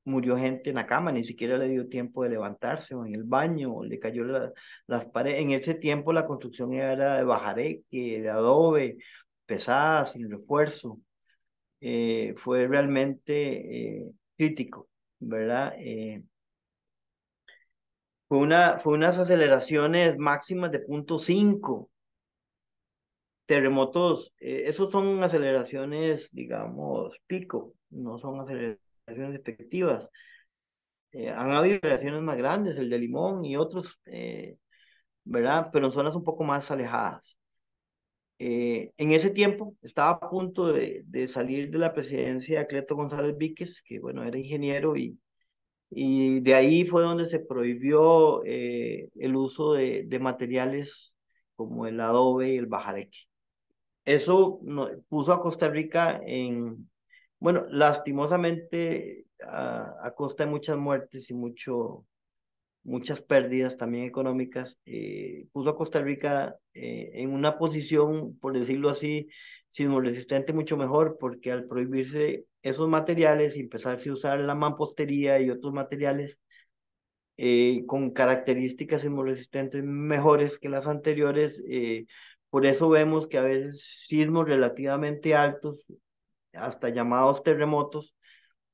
murió gente en la cama, ni siquiera le dio tiempo de levantarse, o en el baño, o le cayó las paredes. En ese tiempo la construcción era de bajareque, de adobe, pesada, sin refuerzo. Fue realmente crítico, ¿verdad? Fue unas aceleraciones máximas de 0.5 terremotos. Esos son aceleraciones, digamos, pico, no son aceleraciones efectivas. Han habido aceleraciones más grandes, el de Limón y otros, ¿verdad? Pero en zonas un poco más alejadas. En ese tiempo estaba a punto de salir de la presidencia de Cleto González Víquez, que bueno, era ingeniero, y de ahí fue donde se prohibió el uso de materiales como el adobe y el bajareque. Eso puso a Costa Rica en, bueno, lastimosamente a costa de muchas muertes y muchas pérdidas también económicas, puso a Costa Rica en una posición, por decirlo así, sismo resistente mucho mejor, porque al prohibirse esos materiales y empezarse a usar la mampostería y otros materiales con características sismoresistentes mejores que las anteriores, por eso vemos que a veces sismos relativamente altos, hasta llamados terremotos,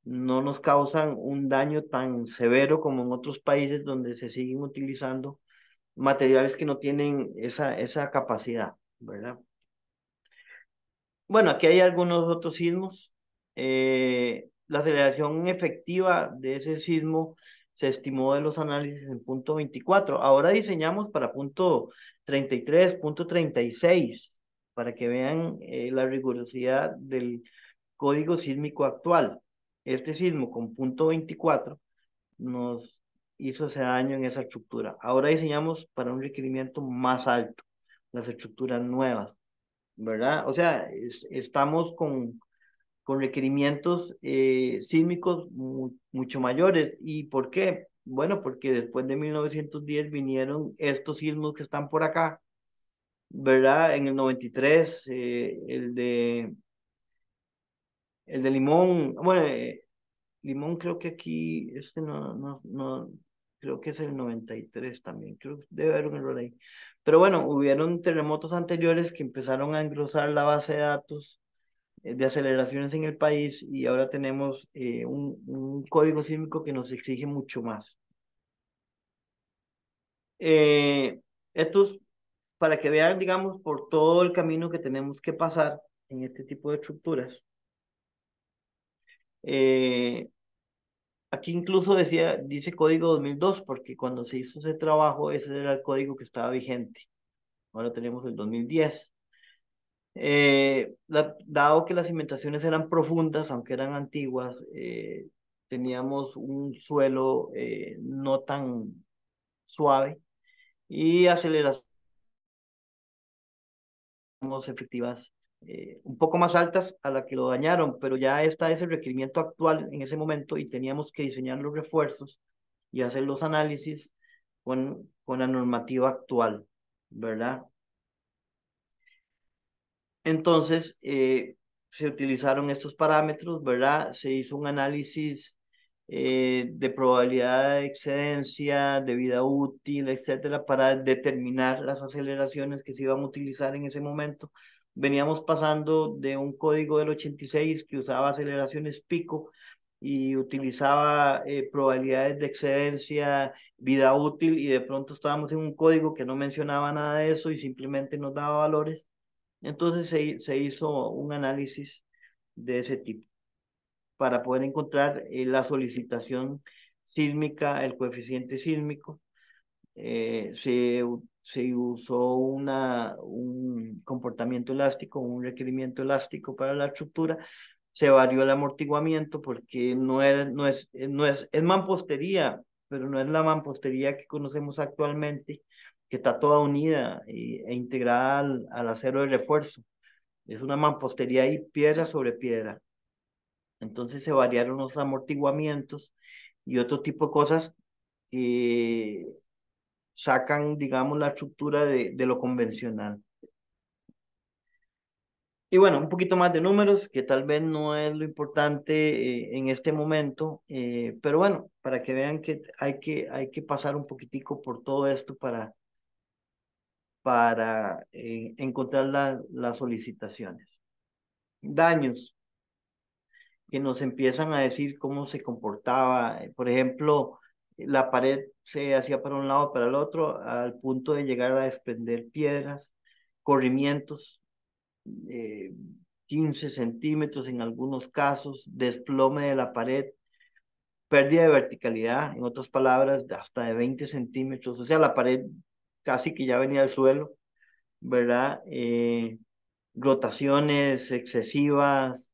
no nos causan un daño tan severo como en otros países donde se siguen utilizando materiales que no tienen esa capacidad, ¿verdad? Bueno, aquí hay algunos otros sismos. La aceleración efectiva de ese sismo se estimó de los análisis en 0.24. Ahora diseñamos para 0.33, 0.36, para que vean la rigurosidad del código sísmico actual. Este sismo con 0.24 nos hizo ese daño en esa estructura. Ahora diseñamos para un requerimiento más alto, las estructuras nuevas, ¿verdad? O sea, estamos con requerimientos sísmicos mucho mayores. ¿Y por qué? Bueno, porque después de 1910 vinieron estos sismos que están por acá, ¿verdad? En el 93, el de Limón, bueno, Limón creo que aquí, creo que es el 93 también, creo que debe haber un error ahí. Pero bueno, hubieron terremotos anteriores que empezaron a engrosar la base de datos de aceleraciones en el país y ahora tenemos un código sísmico que nos exige mucho más. Eh, estos, para que vean, digamos, por todo el camino que tenemos que pasar en este tipo de estructuras. Aquí incluso dice código 2002, porque cuando se hizo ese trabajo, ese era el código que estaba vigente. Ahora tenemos el 2010. Dado que las cimentaciones eran profundas, aunque eran antiguas, teníamos un suelo no tan suave y aceleraciones efectivas un poco más altas a la que lo dañaron, pero ya está ese requerimiento actual en ese momento y teníamos que diseñar los refuerzos y hacer los análisis con la normativa actual, ¿verdad? Entonces, se utilizaron estos parámetros, ¿verdad? Se hizo un análisis de probabilidad de excedencia, de vida útil, etcétera, para determinar las aceleraciones que se iban a utilizar en ese momento. Veníamos pasando de un código del 86 que usaba aceleraciones pico y utilizaba probabilidades de excedencia, vida útil, y de pronto estábamos en un código que no mencionaba nada de eso y simplemente nos daba valores. Entonces se hizo un análisis de ese tipo para poder encontrar la solicitación sísmica, el coeficiente sísmico. Se usó un comportamiento elástico, un requerimiento elástico para la estructura. Se varió el amortiguamiento porque es mampostería, pero no es la mampostería que conocemos actualmente, que está toda unida e integrada al acero de refuerzo. Es una mampostería y piedra sobre piedra. Entonces se variaron los amortiguamientos y otro tipo de cosas que sacan, digamos, la estructura de lo convencional. Y bueno, un poquito más de números, que tal vez no es lo importante en este momento, pero bueno, para que vean que hay que pasar un poquitico por todo esto para encontrar las solicitaciones. Daños que nos empiezan a decir cómo se comportaba. Por ejemplo, la pared se hacía para un lado, para el otro, al punto de llegar a desprender piedras, corrimientos, eh, 15 centímetros en algunos casos, desplome de la pared, pérdida de verticalidad, en otras palabras, hasta de 20 centímetros, o sea, la pared casi que ya venía al suelo, ¿verdad? Rotaciones excesivas.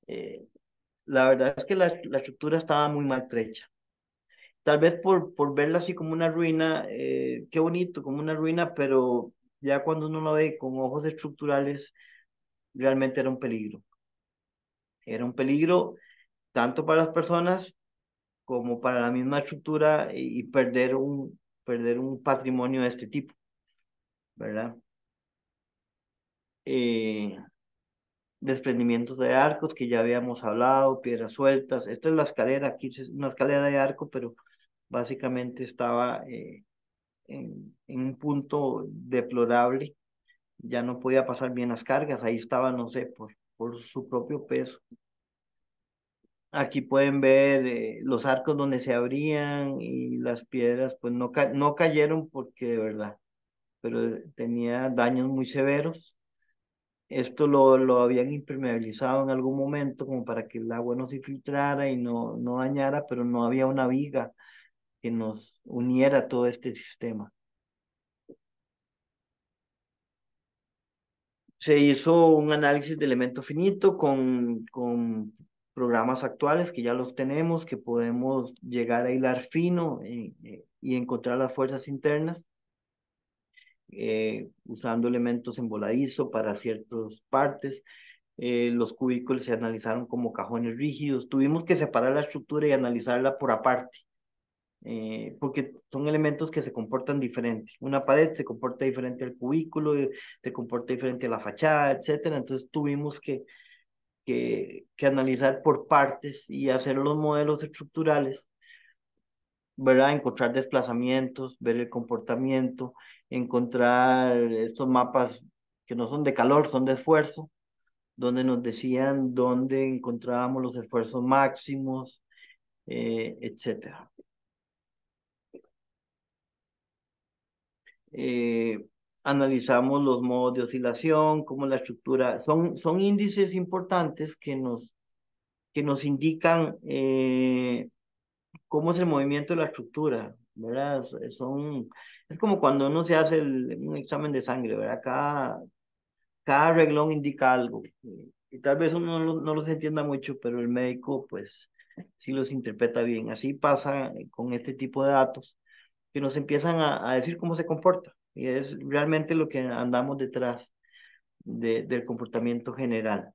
eh, la verdad es que la estructura estaba muy maltrecha. Tal vez por verla así como una ruina, qué bonito, como una ruina, pero ya cuando uno lo ve con ojos estructurales, realmente era un peligro. Era un peligro tanto para las personas como para la misma estructura y perder un patrimonio de este tipo, ¿verdad? Eh, Desprendimientos de arcos que ya habíamos hablado, piedras sueltas. Esta es la escalera, aquí es una escalera de arco, pero básicamente estaba en un punto deplorable, ya no podía pasar bien las cargas, ahí estaba, no sé, por su propio peso. Aquí pueden ver los arcos donde se abrían y las piedras, pues no cayeron porque de verdad, pero tenía daños muy severos. Esto lo habían impermeabilizado en algún momento como para que el agua no se filtrara y no dañara, pero no había una viga que nos uniera todo este sistema. Se hizo un análisis de elemento finito con programas actuales que ya los tenemos, que podemos llegar a hilar fino y encontrar las fuerzas internas, usando elementos en voladizo para ciertas partes. Los cubículos se analizaron como cajones rígidos. Tuvimos que separar la estructura y analizarla por aparte, porque son elementos que se comportan diferente. Una pared se comporta diferente al cubículo, se comporta diferente a la fachada, etcétera. Entonces tuvimos que analizar por partes y hacer los modelos estructurales, ¿verdad? Encontrar desplazamientos, ver el comportamiento, encontrar estos mapas que no son de calor, son de esfuerzo, donde nos decían dónde encontrábamos los esfuerzos máximos, etcétera. eh, Analizamos los modos de oscilación, cómo la estructura, son índices importantes que nos indican cómo es el movimiento de la estructura, ¿verdad? Es como cuando uno se hace un examen de sangre, ¿verdad? Cada reglón indica algo. Y tal vez uno no los entienda mucho, pero el médico, pues, sí los interpreta bien. Así pasa con este tipo de datos que nos empiezan a decir cómo se comporta. Y es realmente lo que andamos detrás del comportamiento general.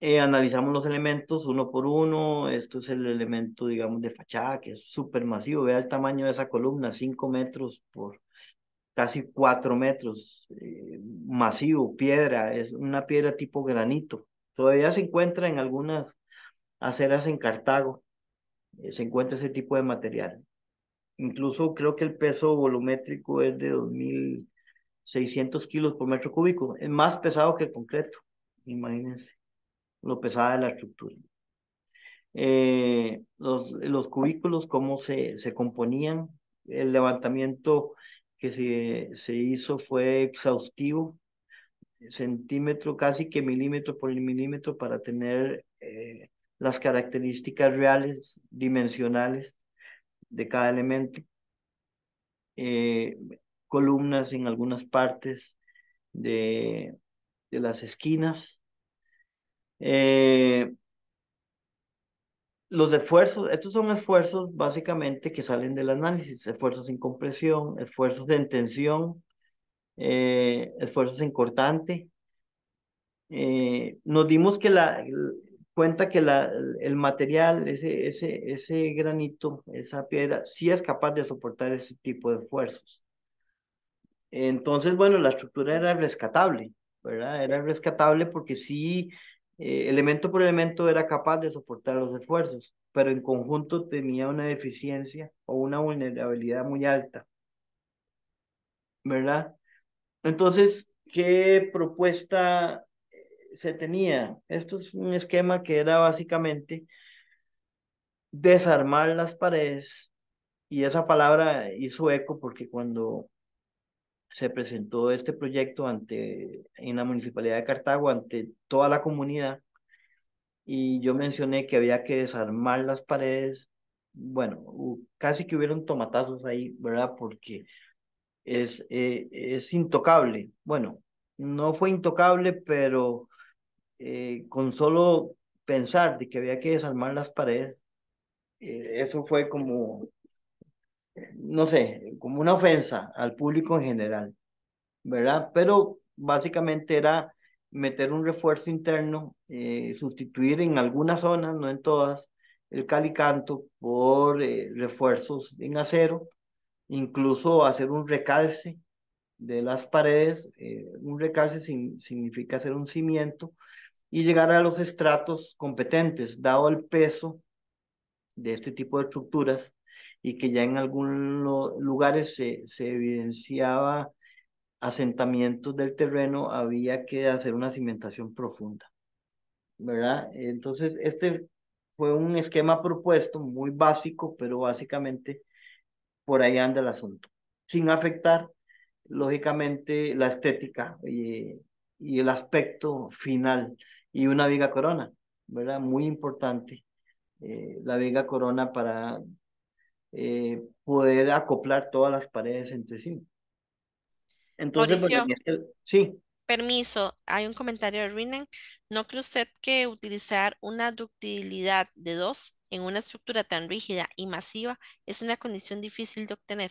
Analizamos los elementos uno por uno. Esto es el elemento, digamos, de fachada, que es súper masivo. Vea el tamaño de esa columna, 5 metros por casi 4 metros. Masivo, piedra, es una piedra tipo granito. Todavía se encuentra en algunas aceras en Cartago. Se encuentra ese tipo de material. Incluso creo que el peso volumétrico es de 2.600 kilos por metro cúbico. Es más pesado que el concreto. Imagínense lo pesada de la estructura. Los cubículos, cómo se componían. El levantamiento que se hizo fue exhaustivo, centímetro, casi que milímetro por milímetro, para tener las características reales, dimensionales de cada elemento. eh, Columnas en algunas partes de, de las esquinas. Eh, los esfuerzos, estos son esfuerzos básicamente que salen del análisis, esfuerzos en compresión, esfuerzos en tensión, esfuerzos en cortante. Nos dimos cuenta que el material, ese granito, esa piedra, sí es capaz de soportar ese tipo de esfuerzos. Entonces, bueno, la estructura era rescatable. ¿verdad? Era rescatable porque sí, elemento por elemento era capaz de soportar los esfuerzos, pero en conjunto tenía una deficiencia o una vulnerabilidad muy alta, ¿verdad? Entonces, ¿qué propuesta se tenía? Esto es un esquema que era básicamente desarmar las paredes, y esa palabra hizo eco porque cuando se presentó este proyecto en la Municipalidad de Cartago, ante toda la comunidad, y yo mencioné que había que desarmar las paredes, bueno, casi que hubieron tomatazos ahí, ¿verdad? Porque es intocable. Bueno, no fue intocable, pero con solo pensar de que había que desarmar las paredes, eso fue como, no sé, como una ofensa al público en general, ¿verdad? Pero básicamente era meter un refuerzo interno, sustituir en algunas zonas, no en todas, el calicanto por refuerzos en acero, incluso hacer un recalce de las paredes. Un recalce significa hacer un cimiento y llegar a los estratos competentes, dado el peso de este tipo de estructuras y que ya en algunos lugares se evidenciaba asentamientos del terreno, había que hacer una cimentación profunda, ¿verdad? Entonces, este fue un esquema propuesto muy básico, pero básicamente por ahí anda el asunto, sin afectar, lógicamente, la estética y el aspecto final, y una viga corona, ¿verdad? Muy importante, la viga corona para poder acoplar todas las paredes entre sí. Entonces, bueno, Mauricio, sí. permiso, hay un comentario de Rinan. ¿No cree usted que utilizar una ductilidad de 2 en una estructura tan rígida y masiva es una condición difícil de obtener?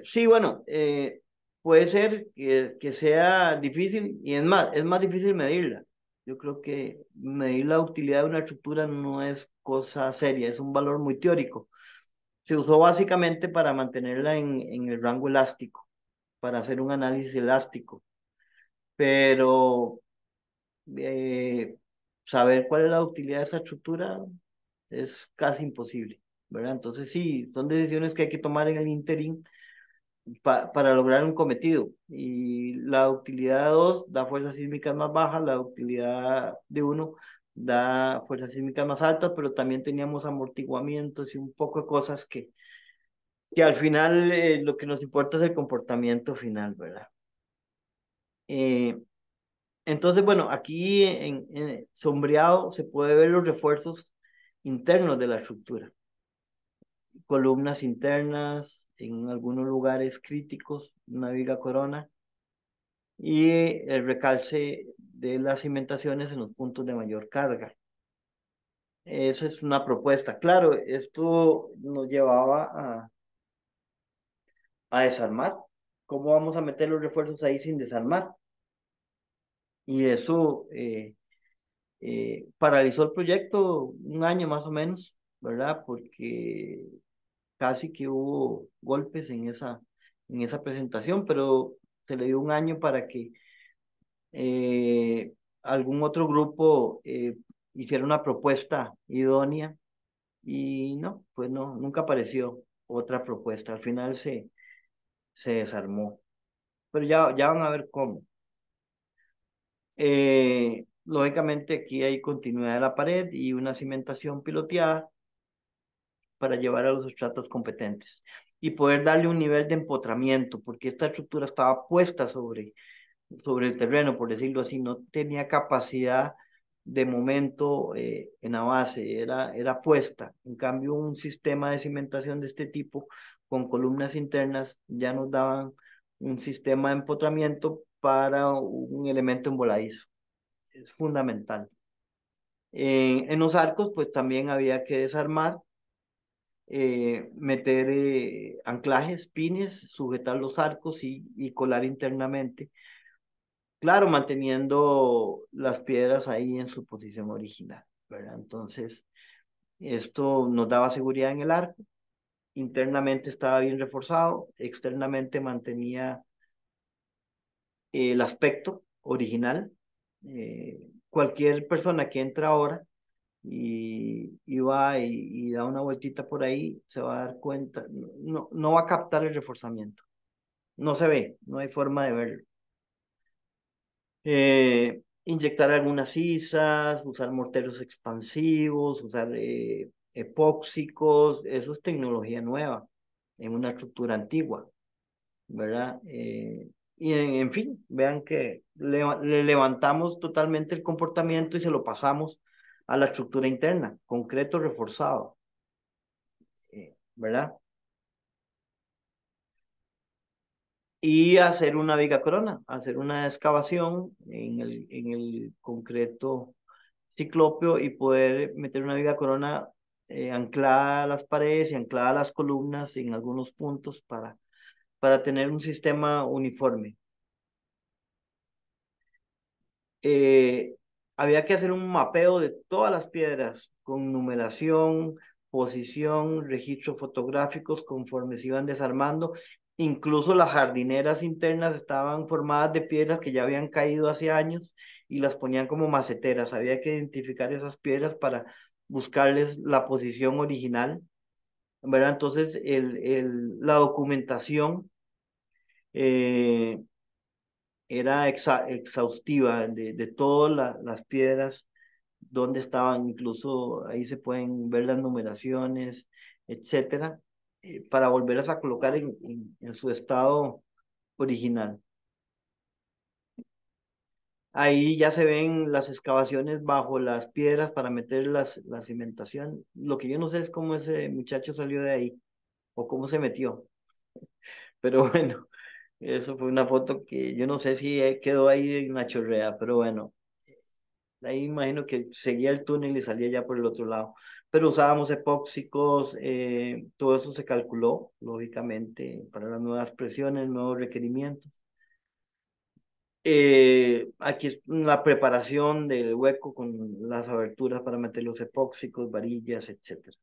Sí, bueno, puede ser que sea difícil, y es más difícil medirla. Yo creo que medir la utilidad de una estructura no es cosa seria, es un valor muy teórico. Se usó básicamente para mantenerla en el rango elástico, para hacer un análisis elástico, pero eh, saber cuál es la utilidad de esa estructura es casi imposible, ¿verdad? Entonces sí, son decisiones que hay que tomar en el interín para lograr un cometido. Y la utilidad de 2 da fuerzas sísmicas más bajas, la utilidad de uno da fuerzas sísmicas más altas, pero también teníamos amortiguamientos y un poco de cosas que al final lo que nos importa es el comportamiento final, ¿verdad? Eh, entonces, bueno, aquí en sombreado se puede ver los refuerzos internos de la estructura, columnas internas en algunos lugares críticos, una viga corona, y el recalce de las cimentaciones en los puntos de mayor carga. Eso es una propuesta. Claro, esto nos llevaba a desarmar. ¿Cómo vamos a meter los refuerzos ahí sin desarmar? Y eso paralizó el proyecto un año más o menos, ¿verdad? Porque casi que hubo golpes en esa presentación, pero se le dio un año para que eh, algún otro grupo hiciera una propuesta idónea, y no, pues no, nunca apareció otra propuesta. Al final se desarmó, pero ya van a ver cómo. Lógicamente aquí hay continuidad de la pared y una cimentación piloteada para llevar a los estratos competentes y poder darle un nivel de empotramiento, porque esta estructura estaba puesta sobre el terreno, por decirlo así, no tenía capacidad de momento en la base, era puesta. En cambio, un sistema de cimentación de este tipo, con columnas internas, ya nos daban un sistema de empotramiento para un elemento emboladizo. Es fundamental. En los arcos, pues también había que desarmar, meter anclajes, pines, sujetar los arcos y colar internamente. Claro, manteniendo las piedras ahí en su posición original, ¿verdad? Entonces, esto nos daba seguridad en el arco, internamente estaba bien reforzado, externamente mantenía el aspecto original. Cualquier persona que entra ahora y va y da una vueltita por ahí, se va a dar cuenta, no va a captar el reforzamiento. No se ve, no hay forma de verlo. Inyectar algunas sisas, usar morteros expansivos, usar epóxicos, eso es tecnología nueva en una estructura antigua, ¿verdad? Y en fin, vean que le levantamos totalmente el comportamiento y se lo pasamos a la estructura interna, concreto reforzado, ¿verdad? Y hacer una viga corona, hacer una excavación en el concreto ciclópeo y poder meter una viga corona anclada a las paredes y anclada a las columnas en algunos puntos para tener un sistema uniforme. eh, Había que hacer un mapeo de todas las piedras con numeración, posición, registros fotográficos conforme se iban desarmando. Incluso las jardineras internas estaban formadas de piedras que ya habían caído hace años y las ponían como maceteras. Había que identificar esas piedras para buscarles la posición original, ¿verdad? Entonces, la documentación eh, era exhaustiva de todas las piedras, dónde estaban, incluso ahí se pueden ver las numeraciones, etcétera, para volverlas a colocar en su estado original. Ahí ya se ven las excavaciones bajo las piedras para meter la cimentación. Lo que yo no sé es cómo ese muchacho salió de ahí o cómo se metió. Pero bueno, eso fue una foto que yo no sé si quedó ahí en la chorrea, pero bueno, ahí imagino que seguía el túnel y salía ya por el otro lado. Pero usábamos epóxicos, todo eso se calculó, lógicamente, para las nuevas presiones, nuevos requerimientos. Aquí es la preparación del hueco con las aberturas para meter los epóxicos, varillas, etcétera.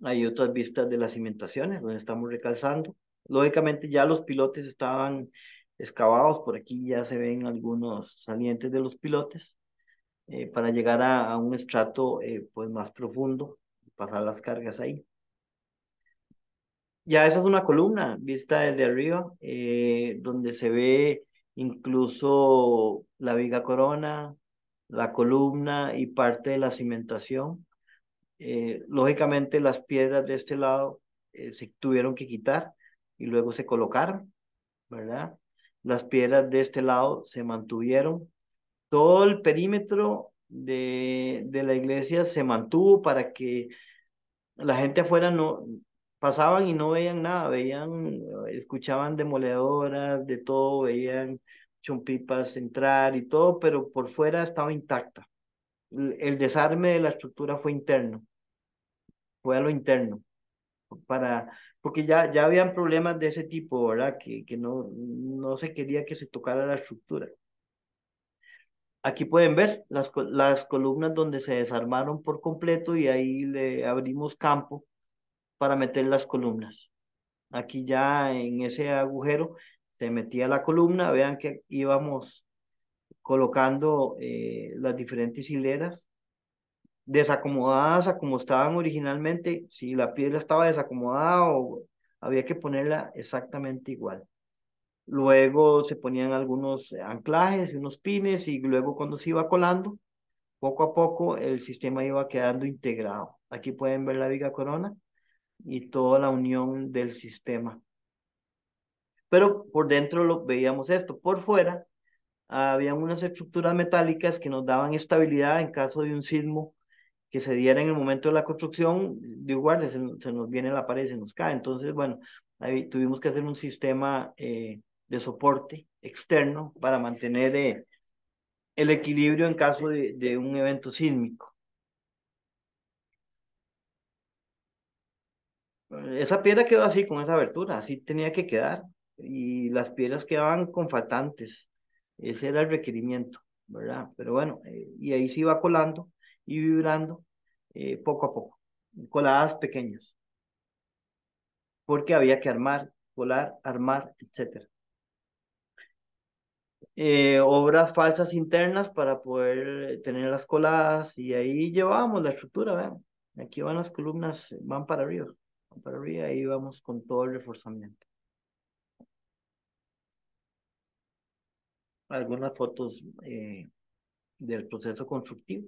Hay otras vistas de las cimentaciones donde estamos recalzando. Lógicamente ya los pilotes estaban excavados, por aquí ya se ven algunos salientes de los pilotes para llegar a un estrato pues más profundo, pasar las cargas ahí. Ya esa es una columna vista desde arriba, donde se ve incluso la viga corona, la columna y parte de la cimentación. Lógicamente las piedras de este lado se tuvieron que quitar y luego se colocaron, ¿verdad? Las piedras de este lado se mantuvieron. Todo el perímetro de la iglesia se mantuvo para que la gente afuera no pasaban y no veían nada, veían, escuchaban demoledoras, de todo, veían chompipas entrar y todo, pero por fuera estaba intacta. El desarme de la estructura fue interno, fue a lo interno, para, porque ya habían problemas de ese tipo, ¿verdad? Que no se quería que se tocara la estructura. Aquí pueden ver las columnas donde se desarmaron por completo y ahí le abrimos campo para meter las columnas. Aquí ya en ese agujero se metía la columna, vean que íbamos colocando las diferentes hileras desacomodadas a como estaban originalmente. Si la piedra estaba desacomodada o había que ponerla exactamente igual. Luego se ponían algunos anclajes y unos pines y luego cuando se iba colando, poco a poco el sistema iba quedando integrado. Aquí pueden ver la viga corona y toda la unión del sistema. Pero por dentro lo veíamos esto. Por fuera había unas estructuras metálicas que nos daban estabilidad en caso de un sismo que se diera en el momento de la construcción. De guardia, se nos viene la pared, se nos cae. Entonces, bueno, ahí tuvimos que hacer un sistema de soporte externo para mantener el equilibrio en caso de un evento sísmico. Esa piedra quedó así, con esa abertura, así tenía que quedar. Y las piedras quedaban con faltantes. Ese era el requerimiento, ¿verdad? Pero bueno, y ahí se iba colando y vibrando poco a poco, coladas pequeñas, porque había que armar, colar, armar, etcétera. obras falsas internas para poder tener las coladas y ahí llevábamos la estructura, vean. Aquí van las columnas, van para arriba, ahí vamos con todo el reforzamiento. Algunas fotos del proceso constructivo.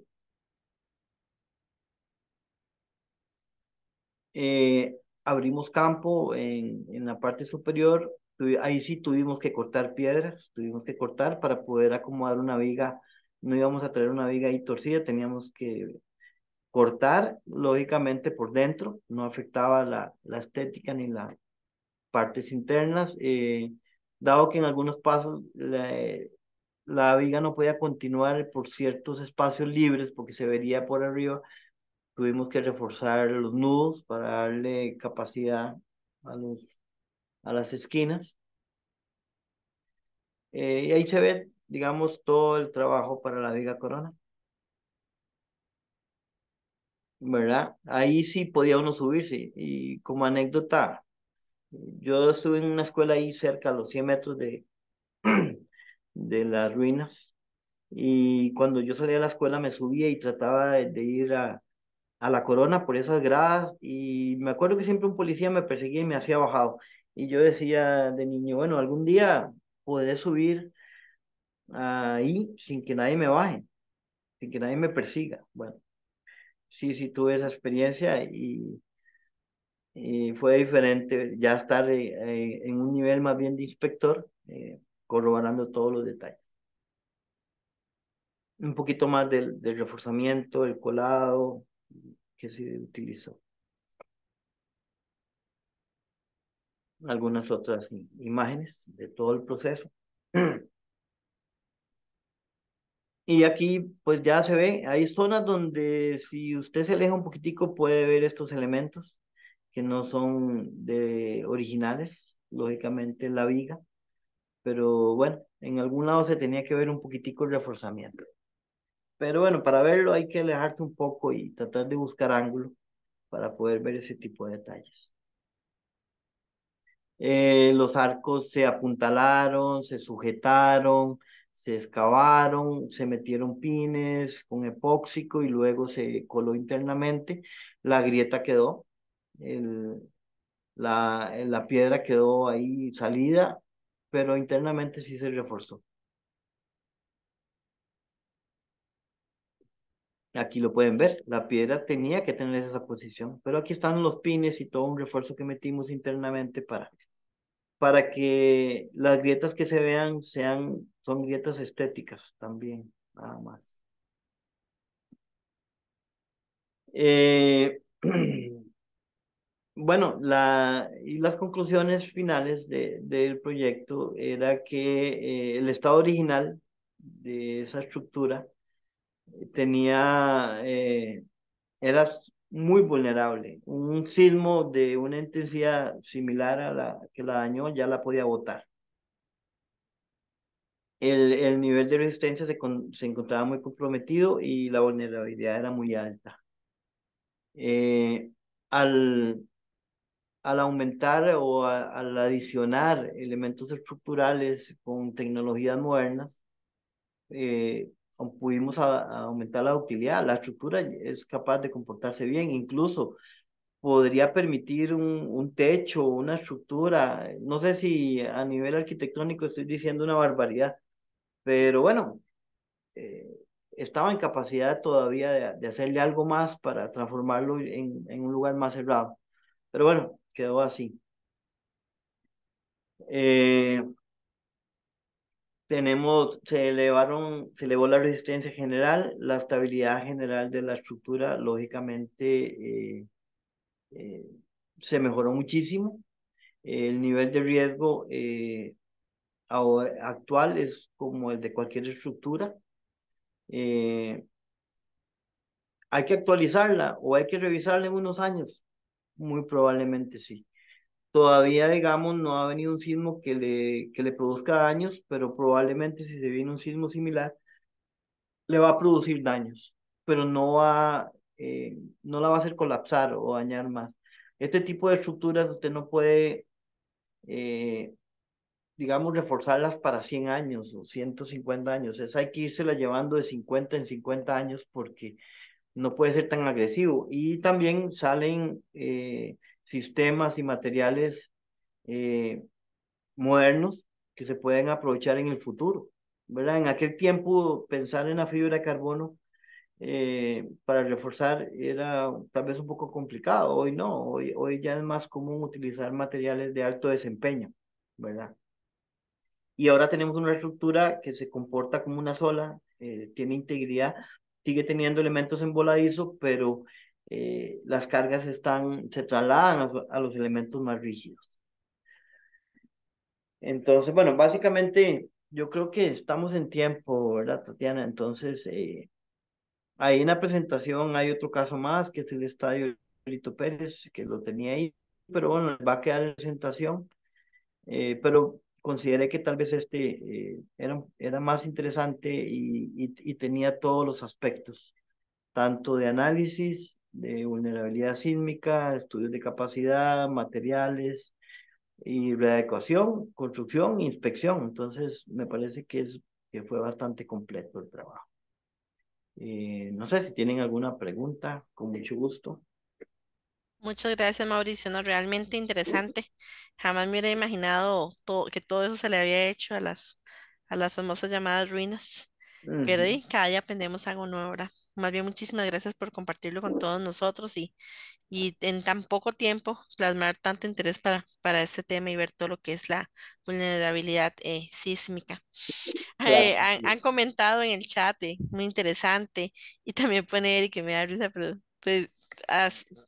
Abrimos campo en la parte superior, ahí sí tuvimos que cortar piedras, tuvimos que cortar para poder acomodar una viga, no íbamos a traer una viga ahí torcida, teníamos que cortar, lógicamente por dentro, no afectaba la estética ni las partes internas, dado que en algunos pasos la viga no podía continuar por ciertos espacios libres porque se vería por arriba. Tuvimos que reforzar los nudos para darle capacidad a a las esquinas. Y ahí se ve, digamos, todo el trabajo para la viga corona, ¿verdad? Ahí sí podía uno subirse. Y como anécdota, yo estuve en una escuela ahí cerca, a los 100 metros de las ruinas. Y cuando yo salía de la escuela me subía y trataba de ir a la corona por esas gradas y me acuerdo que siempre un policía me perseguía y me hacía bajado. Y yo decía de niño, bueno, algún día podré subir ahí sin que nadie me baje, sin que nadie me persiga. Bueno, sí, sí tuve esa experiencia y fue diferente ya estar en un nivel más bien de inspector, corroborando todos los detalles. Un poquito más del reforzamiento, el colado que se utilizó. Algunas otras imágenes de todo el proceso. Y aquí pues ya se ve, hay zonas donde si usted se aleja un poquitico puede ver estos elementos que no son de originales, lógicamente la viga, pero bueno, en algún lado se tenía que ver un poquitico el reforzamiento. Pero bueno, para verlo hay que alejarse un poco y tratar de buscar ángulo para poder ver ese tipo de detalles. Los arcos se apuntalaron, se sujetaron, se excavaron, se metieron pines con epóxico y luego se coló internamente. La grieta quedó, el, la piedra quedó ahí salida, pero internamente sí se reforzó. Aquí lo pueden ver, la piedra tenía que tener esa posición, pero aquí están los pines y todo un refuerzo que metimos internamente para que las grietas que se vean son grietas estéticas también, nada más. Eh, bueno, y las conclusiones finales del proyecto era que el estado original de esa estructura tenía, era muy vulnerable. Un sismo de una intensidad similar a la que la dañó ya la podía botar. El nivel de resistencia se encontraba muy comprometido y la vulnerabilidad era muy alta. Eh, al, al aumentar o al adicionar elementos estructurales con tecnologías modernas, eh, pudimos aumentar la utilidad. La estructura es capaz de comportarse bien, incluso podría permitir un techo, una estructura. No sé si a nivel arquitectónico estoy diciendo una barbaridad, pero bueno, eh, estaba en capacidad todavía de hacerle algo más para transformarlo en un lugar más cerrado. Pero bueno, quedó así. Eh, se elevó la resistencia general, la estabilidad general de la estructura, lógicamente, eh, se mejoró muchísimo. El nivel de riesgo actual es como el de cualquier estructura. Eh, ¿Hay que actualizarla o hay que revisarla en unos años? Muy probablemente sí. Todavía, digamos, no ha venido un sismo que le produzca daños, pero probablemente si se viene un sismo similar, le va a producir daños, pero no la va a hacer colapsar o dañar más. Este tipo de estructuras usted no puede eh, digamos, reforzarlas para 100 años o 150 años. Es, hay que írsela llevando de 50 en 50 años porque no puede ser tan agresivo. Y también salen sistemas y materiales eh, modernos que se pueden aprovechar en el futuro, ¿verdad? En aquel tiempo pensar en la fibra de carbono para reforzar era tal vez un poco complicado. Hoy no, hoy ya es más común utilizar materiales de alto desempeño, ¿verdad? Y ahora tenemos una estructura que se comporta como una sola, tiene integridad, sigue teniendo elementos en voladizo, pero las cargas se trasladan a los elementos más rígidos. Entonces, bueno, básicamente yo creo que estamos en tiempo, ¿verdad, Tatiana? Entonces, ahí en la presentación hay otro caso más, que es el estadio Lito Pérez, que lo tenía ahí, pero bueno, va a quedar en presentación. Pero consideré que tal vez era más interesante y tenía todos los aspectos, tanto de análisis, de vulnerabilidad sísmica, estudios de capacidad, materiales y readecuación, construcción, inspección. Entonces, me parece que fue bastante completo el trabajo. No sé si tienen alguna pregunta, con mucho gusto. Muchas gracias, Mauricio. No, realmente interesante. Jamás me hubiera imaginado que todo eso se le había hecho a las famosas llamadas ruinas. Pero Ujú. y cada día aprendemos algo nuevo, ¿verdad? Más bien, muchísimas gracias por compartirlo con todos nosotros y en tan poco tiempo plasmar tanto interés para este tema y ver todo lo que es la vulnerabilidad sísmica. Claro. Han comentado en el chat, muy interesante, y también pone Eric que me da risa, pero pues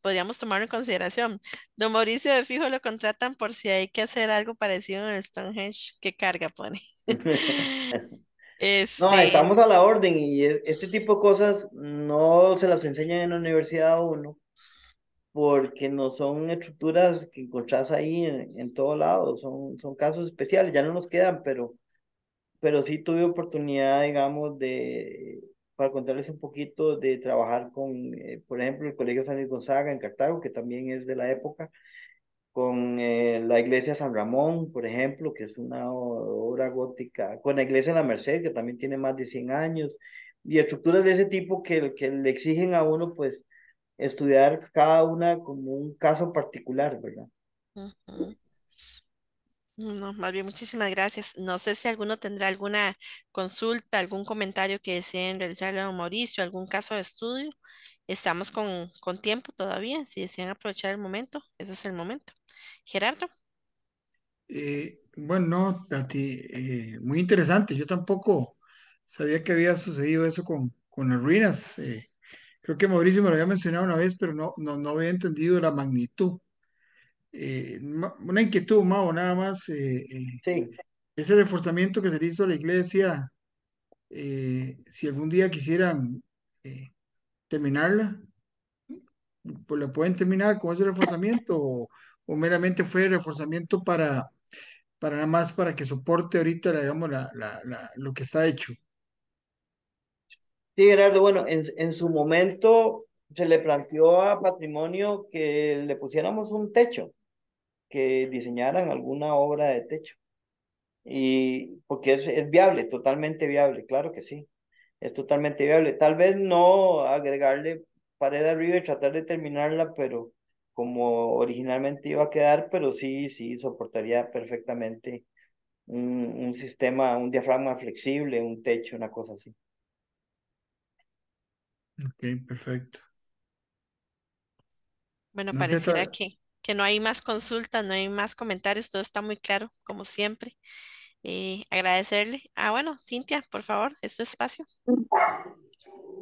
podríamos tomarlo en consideración. Don Mauricio de fijo lo contratan por si hay que hacer algo parecido en el Stonehenge. ¿Qué carga pone? No, Este, estamos a la orden y este tipo de cosas no se las enseñan en la universidad a uno porque no son estructuras que encontrás ahí en todo lado, son casos especiales, ya no nos quedan, pero sí tuve oportunidad, digamos, para contarles un poquito, de trabajar con, por ejemplo, el Colegio San Luis Gonzaga en Cartago, que también es de la época, con la iglesia San Ramón, por ejemplo, que es una obra gótica, con la iglesia de la Merced, que también tiene más de 100 años, y estructuras de ese tipo que le exigen a uno, pues, estudiar cada una como un caso particular, ¿verdad? ujú. No, más bien, muchísimas gracias. No sé si alguno tendrá alguna consulta, algún comentario que deseen realizarle a don Mauricio, algún caso de estudio. Estamos con tiempo todavía. Si desean aprovechar el momento, ese es el momento. Gerardo. Bueno, no, Tati, muy interesante. Yo tampoco sabía que había sucedido eso con las ruinas. Creo que Mauricio me lo había mencionado una vez, pero no había entendido la magnitud. Una inquietud, Mau, nada más. Sí, Ese reforzamiento que se le hizo a la iglesia, si algún día quisieran terminarla, pues la pueden terminar con ese reforzamiento o meramente fue reforzamiento para nada más para que soporte ahorita, digamos, lo que está hecho. sí, Gerardo, bueno, en su momento se le planteó a Patrimonio que le pusiéramos un techo, que diseñaran alguna obra de techo. Y porque es viable, totalmente viable, claro que sí, es totalmente viable. Tal vez no agregarle pared arriba y tratar de terminarla, pero como originalmente iba a quedar, pero sí, soportaría perfectamente un sistema, un diafragma flexible, un techo, una cosa así. Ok, perfecto. Bueno, No sé, pareciera que no hay más consultas, no hay más comentarios, todo está muy claro, como siempre. Agradecerle. Ah, bueno, Cintia, por favor, este espacio.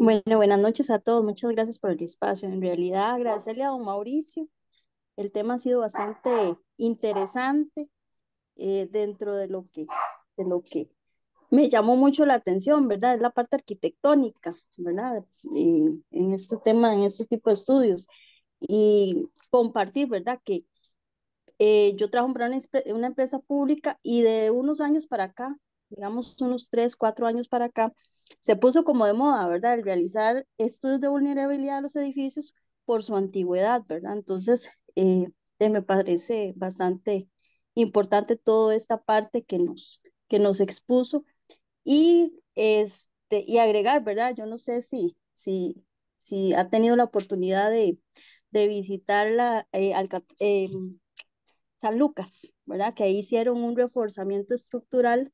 Bueno, buenas noches a todos. Muchas gracias por el espacio. En realidad, agradecerle a don Mauricio. El tema ha sido bastante interesante dentro de lo que me llamó mucho la atención, ¿verdad? Es la parte arquitectónica, ¿verdad? En este tema, en este tipo de estudios. Y compartir, ¿verdad? Que yo trabajo para una empresa pública y de unos años para acá, digamos unos 3, 4 años para acá, se puso como de moda, ¿verdad? El realizar estudios de vulnerabilidad de los edificios por su antigüedad, ¿verdad? Entonces, me parece bastante importante toda esta parte que nos expuso. Y agregar, ¿verdad? Yo no sé si ha tenido la oportunidad de visitar San Lucas, ¿verdad? Que ahí hicieron un reforzamiento estructural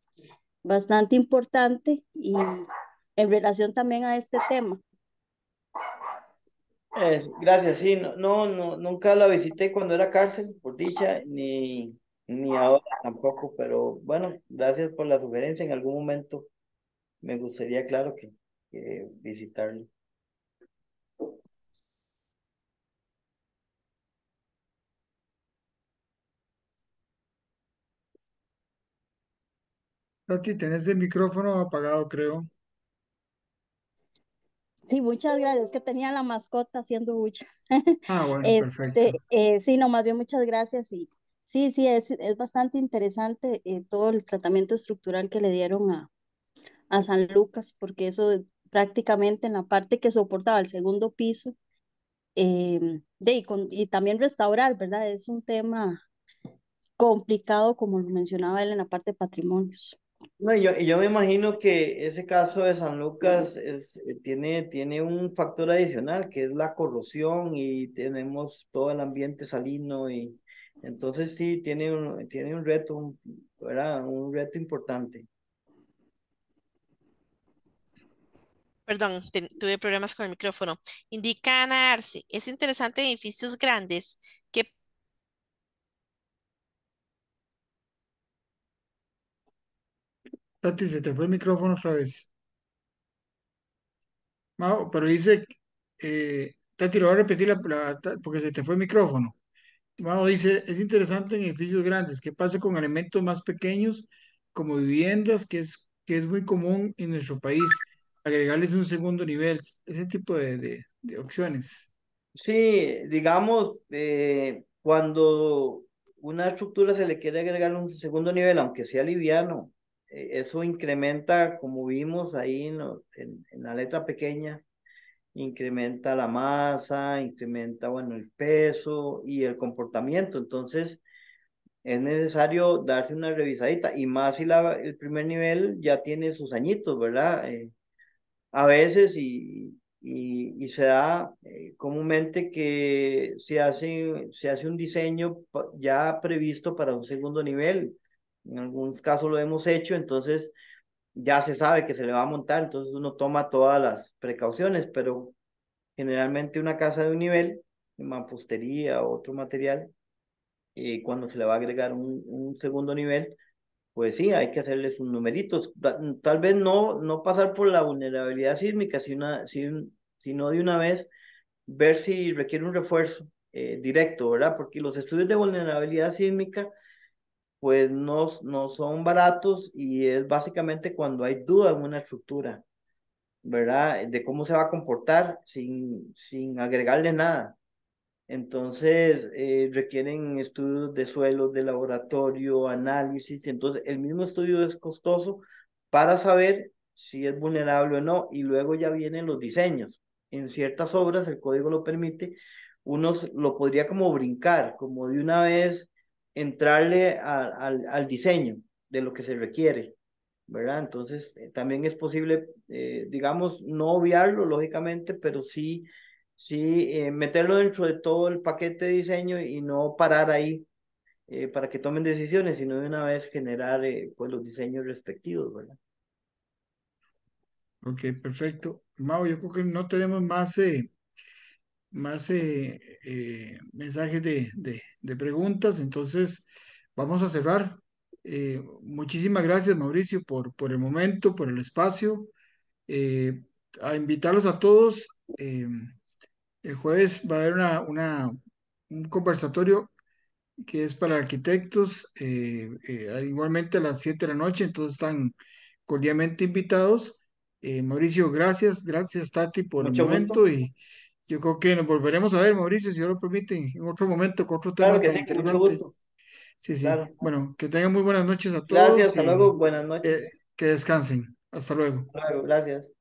bastante importante y en relación también a este tema. Gracias, sí, nunca la visité cuando era cárcel, por dicha, ni ahora tampoco, pero bueno, gracias por la sugerencia. En algún momento me gustaría, claro, que visitarlo. Tati, tenés el micrófono apagado, creo. Sí, muchas gracias. Es que tenía la mascota haciendo bulla. Ah, bueno, perfecto. Sí, no, más bien muchas gracias. Y sí, es bastante interesante todo el tratamiento estructural que le dieron a San Lucas, porque eso prácticamente en la parte que soportaba el segundo piso, y también restaurar, ¿verdad? Es un tema complicado, como lo mencionaba él en la parte de patrimonios. No, y yo me imagino que ese caso de San Lucas tiene un factor adicional que es la corrosión y tenemos todo el ambiente salino y entonces sí tiene un reto, ¿verdad? Un reto importante. Perdón, tuve problemas con el micrófono. Indica Ana Arce, es interesante en edificios grandes que, Tati, se te fue el micrófono otra vez. Mao, pero dice, Tati, lo voy a repetir porque se te fue el micrófono. Mao dice, es interesante en edificios grandes. ¿Qué pasa con elementos más pequeños como viviendas, que es muy común en nuestro país? Agregarles un segundo nivel, ese tipo de opciones. Sí, digamos, cuando una estructura se le quiere agregar un segundo nivel, aunque sea liviano, eso incrementa, como vimos ahí en la letra pequeña, incrementa la masa, incrementa, bueno, el peso y el comportamiento. Entonces, es necesario darse una revisadita y más si el primer nivel ya tiene sus añitos, ¿verdad? A veces y se da comúnmente que se hace un diseño ya previsto para un segundo nivel. En algunos casos lo hemos hecho, entonces ya se sabe que se le va a montar, entonces uno toma todas las precauciones, pero generalmente una casa de un nivel, mampostería o otro material, cuando se le va a agregar un segundo nivel, pues sí, hay que hacerle sus numeritos. Tal vez no pasar por la vulnerabilidad sísmica, sino de una vez ver si requiere un refuerzo directo, ¿verdad? Porque los estudios de vulnerabilidad sísmica, pues no son baratos y es básicamente cuando hay duda en una estructura, ¿verdad? De cómo se va a comportar sin agregarle nada. Entonces, requieren estudios de suelos, de laboratorio, análisis. Entonces, el mismo estudio es costoso para saber si es vulnerable o no. Y luego ya vienen los diseños. En ciertas obras, el código lo permite, lo podría como brincar, como de una vez entrarle al diseño de lo que se requiere, ¿verdad? Entonces, también es posible, digamos, no obviarlo, lógicamente, pero sí, meterlo dentro de todo el paquete de diseño y no parar ahí para que tomen decisiones, sino de una vez generar pues los diseños respectivos, ¿verdad? Ok, perfecto. Mao, yo creo que no tenemos más mensajes de preguntas, entonces vamos a cerrar. Muchísimas gracias, Mauricio, por el momento, por el espacio. Eh, a invitarlos a todos. El jueves va a haber un conversatorio que es para arquitectos, igualmente a las 7 de la noche, entonces están cordialmente invitados. Mauricio, gracias Tati por el Mucho gusto. momento y yo creo que nos volveremos a ver, Mauricio, si Dios lo permite, en otro momento, con otro tema Claro que tan sí, con mucho interesante. gusto. Sí, sí. Claro. Bueno, que tengan muy buenas noches a Gracias, todos hasta y luego, buenas eh, noches. que descansen. Hasta luego. Hasta luego, gracias.